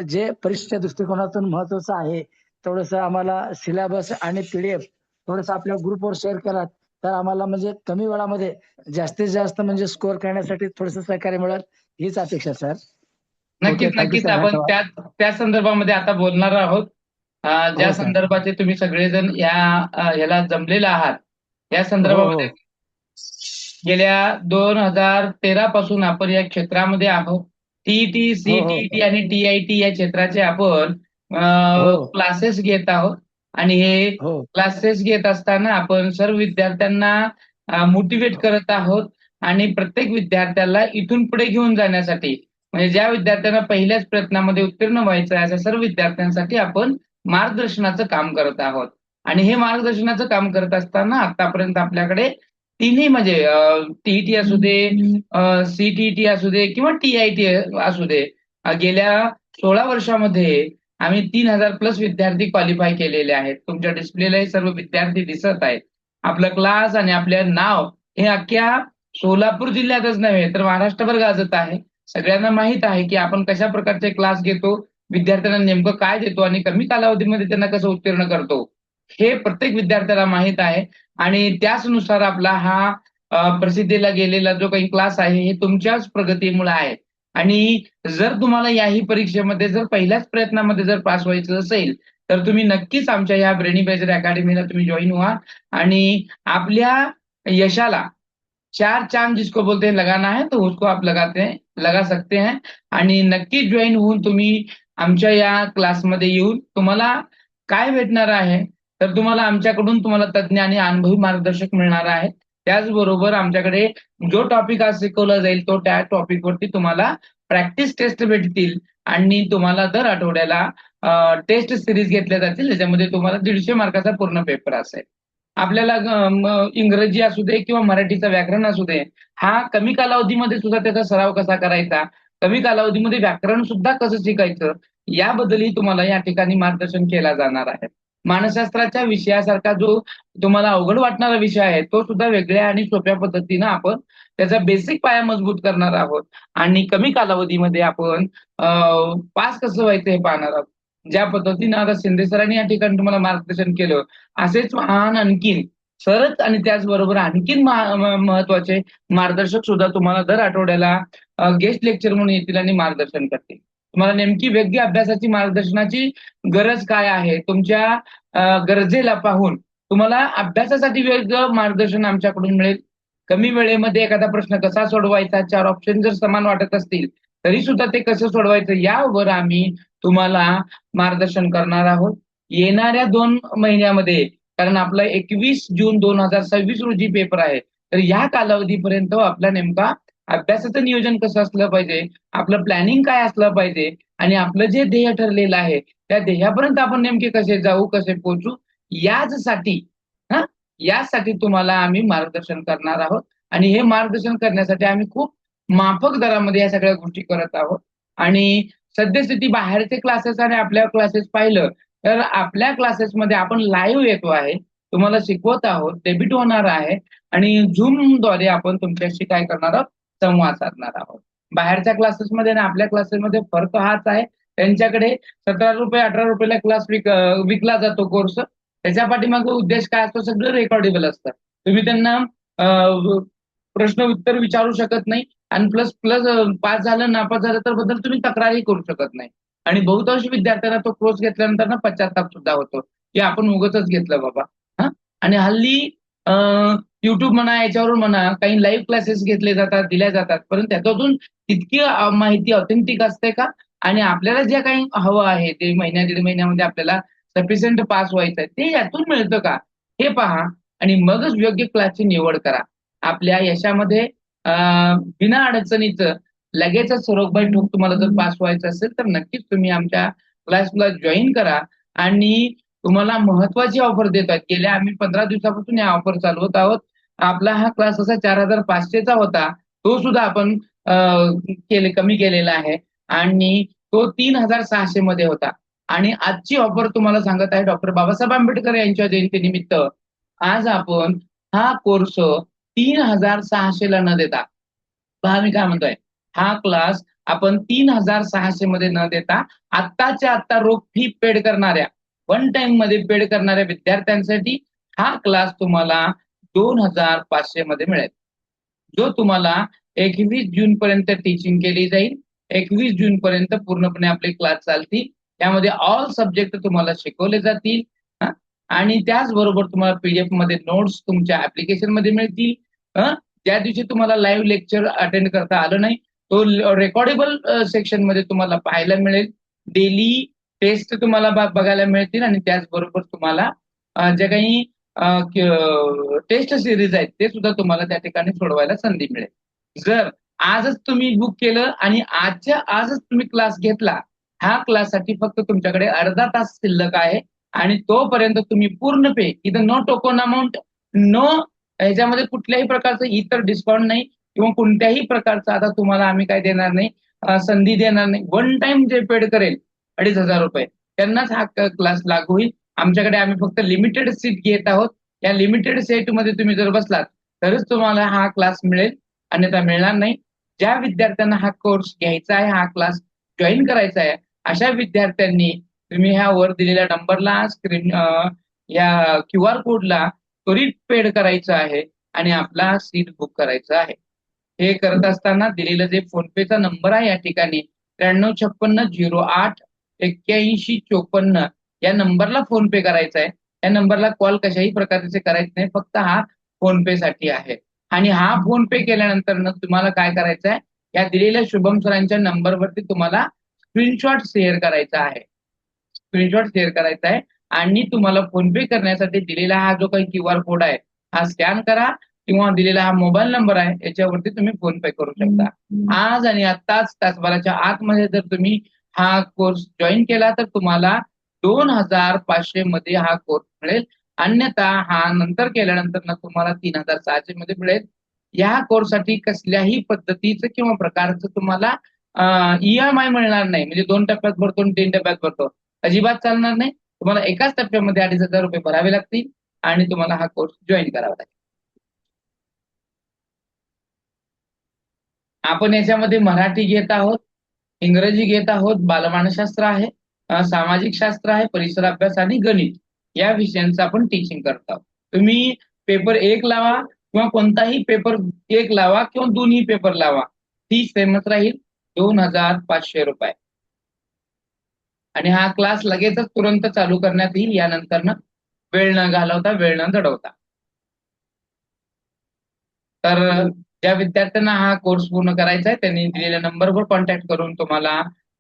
जे परीक्षेच्या दृष्टिकोनातून महत्वाचं आहे थोडस आम्हाला सिलेबस आणि PDF थोडस आपल्या ग्रुपवर शेअर करा, तर आम्हाला म्हणजे कमी वेळामध्ये जास्तीत जास्त म्हणजे स्कोअर करण्यासाठी थोडस सहकार्य मिळेल, हीच अपेक्षा सर. नक्कीच थँक्यू नक्कीच सर, आपण धन्यवाद. त्या संदर्भामध्ये आता बोलणार आहोत. ज्या हो सर. संदर्भाचे तुम्ही सगळेजण ह्याला जमलेला आहात, या हो संदर्भामध्ये हो गेल्या 2013 पासून आपण या क्षेत्रामध्ये आहोत. TET, हो हो CTET आणि TIT या क्षेत्राचे आपण हो क्लासेस घेत आहोत. आणि हे हो क्लासेस घेत असताना आपण सर्व विद्यार्थ्यांना मोटिवेट करत आहोत आणि प्रत्येक विद्यार्थ्याला इथून पुढे घेऊन जाण्यासाठी, म्हणजे ज्या विद्यार्थ्यांना पहिल्याच प्रयत्नामध्ये उत्तीर्ण व्हायचं आहे अशा सर्व विद्यार्थ्यांसाठी आपण मार्गदर्शनाचं काम करत आहोत. आणि हे मार्गदर्शनाचं काम करत असताना आतापर्यंत आपल्याकडे तिन्ही म्हणजे TET असू दे, CTET असू दे किंवा TIT असू दे, गेल्या 16 वर्षामध्ये आम्ही 3000+ विद्यार्थी क्वालिफाय केलेले आहेत. तुमच्या डिस्प्लेला हे सर्व विद्यार्थी दिसत आहेत. आपलं क्लास आणि आपले नाव हे अख्ख्या सोलापूर जिल्ह्यातच नव्हे तर महाराष्ट्रभर गाजत आहे. सगळ्यांना माहित आहे की आपण कशा प्रकारचे क्लास घेतो, विद्यार्थ्यांना नेमकं काय देतो आणि कमी कालावधीमध्ये त्यांना कसं उत्तीर्ण करतो, हे प्रत्येक विद्यार्थ्याला माहित आहे. आणि त्याचनुसार आपला हा प्रसिद्धीला गेलेला जो काही क्लास आहे हे तुमच्याच प्रगतीमुळे आहे. आणि जर तुम्हाला याही परीक्षेमध्ये जर पहिल्याच प्रयत्नामध्ये जर पास व्हायचं असेल तर तुम्ही नक्कीच आमच्या या ब्रेनी बेजर अकॅडमीला तुम्ही जॉईन व्हा आणि आपल्या यशाला 4 चांद जिसको बोलते हैं लगाना है तो उसको आप लगा सकते हैं. आणि नक्कीच जॉईन होऊन तुम्ही आमच्या या क्लासमध्ये येऊन तुम्हाला काय भेटणार आहे तर तुम्हाला आमच्याकडून तुम्हाला तज्ञ आणि अनुभवी मार्गदर्शक मिळणार आहे. त्याचबरोबर आमच्याकडे जो टॉपिक आज शिकवला जाईल तो त्या टॉपिकवरती तुम्हाला प्रॅक्टिस टेस्ट भेटतील आणि तुम्हाला दर आठवड्याला टेस्ट सिरीज घेतल्या जातील, ज्याच्यामध्ये तुम्हाला 150 मार्काचा पूर्ण पेपर असेल. आपल्याला इंग्रजी असू दे किंवा मराठीचं व्याकरण असू दे, हा कमी कालावधीमध्ये सुद्धा त्याचा सराव कसा करायचा, कमी कालावधीमध्ये व्याकरण सुद्धा कसं शिकायचं, याबद्दलही तुम्हाला या ठिकाणी मार्गदर्शन केला जाणार आहे. मानसशास्त्राच्या विषयासारखा जो तुम्हाला अवघड वाटणारा विषय आहे तो सुद्धा वेगळ्या आणि सोप्या पद्धतीनं आपण त्याचा बेसिक पाया मजबूत करणार आहोत आणि कमी कालावधीमध्ये आपण पास कसं व्हायचं हे पाहणार आहोत. ज्या पद्धतीनं आता शिंदे सरांनी या ठिकाणी तुम्हाला मार्गदर्शन केलं, असेच महान आणखीन सरच आणि त्याचबरोबर आणखीन महत्वाचे मार्गदर्शक सुद्धा तुम्हाला दर आठवड्याला गेस्ट लेक्चर म्हणून येतील आणि मार्गदर्शन करतील. तुम्हाला नेमकी वेगळी अभ्यासाची मार्गदर्शनाची गरज काय आहे, तुमच्या गरजेला पाहून तुम्हाला अभ्यासासाठी वेगळं मार्गदर्शन आमच्याकडून मिळेल. कमी वेळेमध्ये एखादा प्रश्न कसा सोडवायचा, 4 ऑप्शन जर समान वाटत असतील तरी सुद्धा ते कसं सोडवायचं यावर आम्ही तुम्हाला मार्गदर्शन करणार आहोत. येणाऱ्या 2 महिन्यामध्ये, कारण आपला 21 जून 2026 रोजी पेपर आहे, तर या कालावधीपर्यंत आपला नेमका अभ्यासाचं नियोजन कसं असलं पाहिजे, आपलं प्लॅनिंग काय असलं पाहिजे आणि आपलं जे ध्येय ठरलेलं आहे त्या ध्येयापर्यंत आपण नेमके कसे जाऊ, कसे पोहोचू, यासाठी तुम्हाला आम्ही मार्गदर्शन करणार आहोत. आणि हे मार्गदर्शन करण्यासाठी आम्ही खूप माफक दरामध्ये या सगळ्या गोष्टी करत आहोत. आणि सद्यस्थिती बाहेरचे क्लासेस आणि आपल्या क्लासेस पाहिलं तर आपल्या क्लासेसमध्ये आपण लाईव्ह येतो आहे, तुम्हाला शिकवत आहोत, डेब्यूट होणार आहे आणि झूमद्वारे आपण तुमच्याशी काय करणार आहोत, संवाद साधणार आहोत. बाहेरच्या क्लासेसमध्ये आणि आपल्या क्लासेसमध्ये फरक हाच आहे, त्यांच्याकडे 17 रुपये 18 रुपयाला क्लास विकला जातो कोर्स. त्याच्या पाठीमागे उद्देश काय असतो, सगळं रेकॉर्डेबल असतं. तुम्ही त्यांना प्रश्न उत्तर विचारू शकत नाही आणि प्लस प्लस पास झालं नापास झालं तर बद्दल तुम्ही तक्रारही करू शकत नाही. आणि बहुतांश विद्यार्थ्यांना तो कोर्स घेतल्यानंतर ना पश्चाताप सुद्धा होतो की आपण उगाचच घेतलं बाबा. हा, आणि हल्ली युट्यूब म्हणा, याच्यावरून म्हणा, काही लाईव्ह क्लासेस घेतले जातात, दिल्या जातात, परंतु त्याच्यातून तितकी माहिती ऑथेंटिक असते का? आणि आपल्याला जे काही हवं आहे ते महिन्या दीड महिन्यामध्ये आपल्याला सफिशियंट पास व्हायचं आहे ते यातून मिळतं का, हे पहा आणि मगच योग्य क्लासची निवड करा. आपल्या यशामध्ये बिना अडचणीचं लगेचच सरोगबाई ठोक तुम्हाला जर पास व्हायचं असेल तर नक्कीच तुम्ही आमच्या क्लासला जॉईन करा. आणि तुम्हाला महत्वाची ऑफर देत आहेत. गेल्या आम्ही 15 दिवसापासून या ऑफर चालवत आहोत. आपला हा क्लास असा 4500चा होता, तो सुद्धा आपण कमी केलेला आहे आणि तो 3600 मध्ये होता. आणि आजची ऑफर तुम्हाला सांगत आहे डॉक्टर बाबासाहेब आंबेडकर यांच्या जयंतीनिमित्त आज आपण हा कोर्स 3600 ला न देता, पहा मी काय म्हणतोय, हा क्लास आपण 3600 मध्ये न देता आत्ताच्या आत्ता रोख फी पेड करणाऱ्या, वन टाइम मध्ये पेड करणाऱ्या विद्यार्थ्यांसाठी हा क्लास तुम्हाला 2500 मध्ये मिळेल, जो तुम्हाला 21 जून पर्यंत टीचिंग केली जाईल. 21 जून पर्यंत पूर्णपणे आपले क्लास चालतील. त्यामध्ये ऑल सब्जेक्ट तुम्हाला शिकवले जातील. आणि त्याचबरोबर तुम्हाला पीडीएफ मध्ये नोट्स तुमच्या ऍप्लिकेशन मध्ये मिळतील. ज्या दिवशी तुम्हाला लाईव्ह लेक्चर अटेंड करता आलं नाही तो रेकॉर्डेबल सेक्शन मध्ये तुम्हाला पाहायला मिळेल. डेली टेस्ट तुम्हाला बघायला मिळतील आणि त्याचबरोबर तुम्हाला जे काही टेस्ट सिरीज आहेत ते सुद्धा तुम्हाला त्या ठिकाणी सोडवायला संधी मिळेल. जर आजच तुम्ही बुक केलं आणि आजच तुम्ही क्लास घेतला, ह्या क्लाससाठी फक्त तुमच्याकडे अर्धा तास शिल्लक आहे आणि तोपर्यंत तुम्ही पूर्ण पे, इथं नो टोकन अमाऊंट, नो ह्याच्यामध्ये कुठल्याही प्रकारचं इतर डिस्काउंट नाही किंवा कोणत्याही प्रकारचं आता तुम्हाला आम्ही काय देणार नाही, संधी देणार नाही. वन टाइम जे पेड करेल 2500 रुपये त्यांनाच हा क्लास लागू होईल. आमच्याकडे आम्ही फक्त लिमिटेड सीट घेत आहोत. या लिमिटेड सीटमध्ये तुम्ही जर बसलात तरच तुम्हाला हा क्लास मिळेल, अन्यथा मिळणार नाही. ज्या विद्यार्थ्यांना हा कोर्स घ्यायचा आहे, हा क्लास जॉईन करायचा आहे, अशा विद्यार्थ्यांनी तुम्ही ह्या वर दिलेल्या नंबरला स्क्रीन या QR कोडला त्वरित पेड करायचं आहे आणि आपला सीट बुक करायचा आहे. हे करत असताना दिलेलं जे फोनपेचा नंबर आहे या ठिकाणी 9356088154 या नंबरला फोन पे करायचा आहे. या नंबरला कॉल कशाही प्रकारचे करायचे नाही, फक्त हा फोन पे साठी आहे. आणि हा फोन पे केल्यानंतर तुम्हाला काय करायचं आहे, या दिलेल्या शुभम सरांच्या नंबरवरती तुम्हाला स्क्रीनशॉट शेअर करायचा आहे. स्क्रीनशॉट शेअर करायचा आहे आणि तुम्हाला फोन पे करण्यासाठी दिलेला हा जो काही QR कोड आहे हा स्कॅन करा किंवा दिलेला हा मोबाईल नंबर आहे याच्यावरती तुम्ही फोन पे करू शकता. आज आणि आत्ताच तासभराच्या आतमध्ये जर तुम्ही हा कोर्स जॉईन केला तर तुम्हाला 2500 मध्ये हा कोर्स मिळेल. अन्यथा हा नंतर केल्यानंतर तुम्हाला 3600 मध्ये मिळेल. या कोर्ससाठी कसल्याही पद्धतीचं किंवा प्रकारचं तुम्हाला EMI मिळणार नाही, म्हणजे 2 टप्प्यात भरतो 3 टप्प्यात भरतो, अजिबात चालणार नाही. तुम्हाला एकाच टप्प्यामध्ये 2500 रुपये भरावे लागतील आणि तुम्हाला हा कोर्स जॉईन करावा लागेल. आपण याच्यामध्ये मराठी घेत आहोत, इंग्रजी घेत आहोत, बालमानसशास्त्र आहे, सामाजिक शास्त्र आहे, परिसर अभ्यास आणि गणित या विषयांचं आपण टीचिंग करत आहोत. तुम्ही पेपर 1 लावा किंवा कोणताही पेपर 1 लावा किंवा दोन्ही पेपर लावा, फी सेमच राहील, 2500 रुपये. आणि हा क्लास लगेचच तुरंत चालू करण्यात येईल यानंतर वेळ न घालवता, वेळ न दडवता. तर ज्या विद्यार्थ्यांना हा कोर्स पूर्ण करायचा आहे त्यांनी दिलेल्या नंबरवर कॉन्टॅक्ट करून तुम्हाला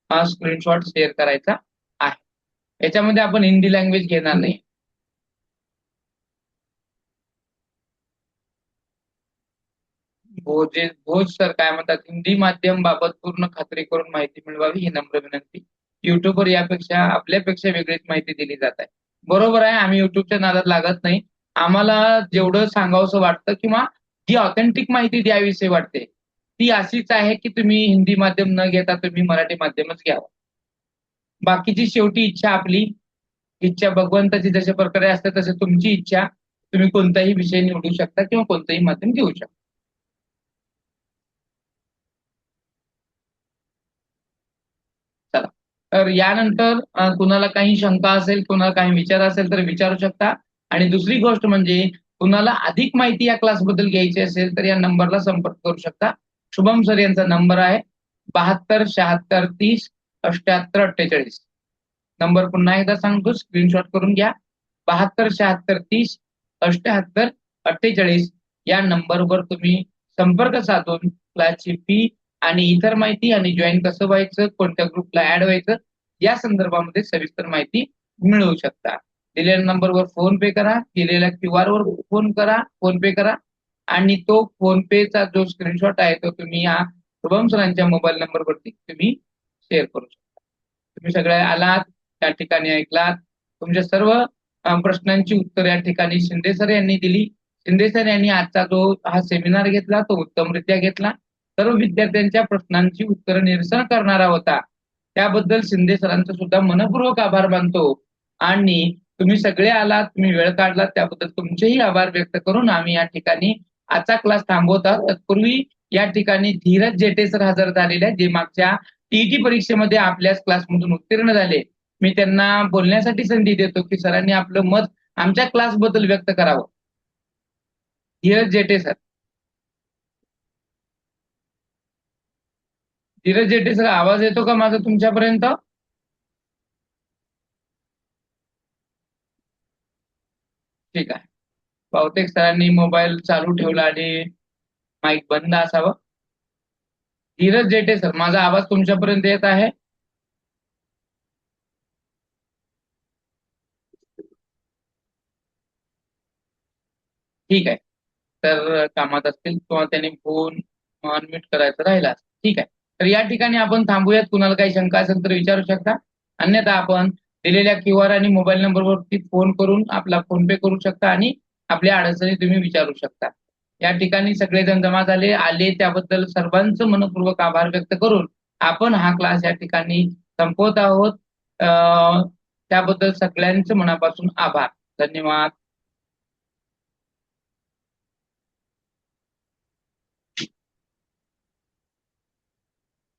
हा स्क्रीनशॉट शेअर करायचा आहे. याच्यामध्ये आपण हिंदी लँग्वेज घेणार नाही. भोज सर काय म्हणतात, हिंदी माध्यम बाबत पूर्ण खात्री करून माहिती मिळवावी ही नम्र विनंती. युट्यूबवर यापेक्षा आपल्यापेक्षा वेगळीच माहिती दिली जात आहे. बरोबर आहे, आम्ही युट्यूबच्या नादात लागत नाही. आम्हाला जेवढं सांगावंसं वाटतं किंवा जी ऑथेंटिक माहिती द्यावीशी वाटते ती अशीच आहे की तुम्ही हिंदी माध्यम न घेता तुम्ही मराठी माध्यमच घ्यावं. बाकीची शेवटी इच्छा आपली, इच्छा भगवंताची जशा प्रकारे असते तसे तुमची इच्छा. तुम्ही कोणताही विषय निवडू शकता किंवा कोणतंही माध्यम घेऊ शकता. तर यानंतर कुणाला काही शंका असेल, कुणाला काही विचार असेल तर विचारू शकता. आणि दुसरी गोष्ट म्हणजे कुणाला अधिक माहिती या क्लासबद्दल घ्यायची असेल तर या नंबरला संपर्क करू शकता. शुभम सर यांचा नंबर आहे 72 76 30 78 48. नंबर पुन्हा एकदा सांगतो, स्क्रीनशॉट करून घ्या. 72 76 30 78 48 या नंबरवर तुम्ही संपर्क साधून क्लासची फी आणि इतर माहिती आणि जॉईन कसं व्हायचं, कोणत्या ग्रुपला ऍड व्हायचं या संदर्भामध्ये सविस्तर माहिती मिळवू शकता. दिलेल्या नंबरवर फोन पे करा, दिलेल्या QR वर फोन पे करा आणि तो फोन पेचा जो स्क्रीनशॉट आहे तो तुम्ही या शुभम सरांच्या मोबाईल नंबरवरती तुम्ही शेअर करू शकता. तुम्ही सगळे आलात, त्या ठिकाणी ऐकलात. तुमच्या सर्व प्रश्नांची उत्तरं या ठिकाणी शिंदे सर यांनी दिली. शिंदे सर यांनी आजचा जो हा सेमिनार घेतला तो उत्तमरित्या घेतला. सर्व विद्यार्थ्यांच्या प्रश्नांची उत्तरं निरसन करणारा होता. त्याबद्दल शिंदे सरांचा सुद्धा मनपूर्वक आभार मानतो. आणि तुम्ही सगळे आलात, तुम्ही वेळ काढलात त्याबद्दल तुमचेही आभार व्यक्त करून आम्ही या ठिकाणी आजचा क्लास थांबवत आहोत. तत्पूर्वी या ठिकाणी धीरज जेटे सर हजर झालेले आहेत, जे मागच्या टीईटी परीक्षेमध्ये आपल्याच क्लासमधून उत्तीर्ण झाले. मी त्यांना बोलण्यासाठी संधी देतो की सरांनी आपलं मत आमच्या क्लासबद्दल व्यक्त करावं. धीरज जेटे सर. धीरज जेटे सर, आवाज येतो का माझा तुमच्यापर्यंत? ठीक आहे. बहुतेक सरांनी मोबाईल चालू ठेवला आणि माईक बंद असावं. धीरज जेटे सर, माझा आवाज तुमच्यापर्यंत येत आहे? ठीक आहे. तर कामात असतील किंवा त्यांनी फोन अनम्यूट करायचा राहिला. ठीक आहे. तर या ठिकाणी आपण थांबूयात. कुणाला काही शंका असेल तर विचारू शकता. अन्यथा आपण दिलेल्या QR आणि मोबाईल नंबरवरती फोन करून आपला फोन पे करू शकता आणि आपल्या अडचणी तुम्ही विचारू शकता. या ठिकाणी सगळेजण जमा आले त्याबद्दल सर्वांचं मनपूर्वक आभार व्यक्त करून आपण हा क्लास या ठिकाणी संपवत आहोत. त्याबद्दल सगळ्यांचं मनापासून आभार. धन्यवाद.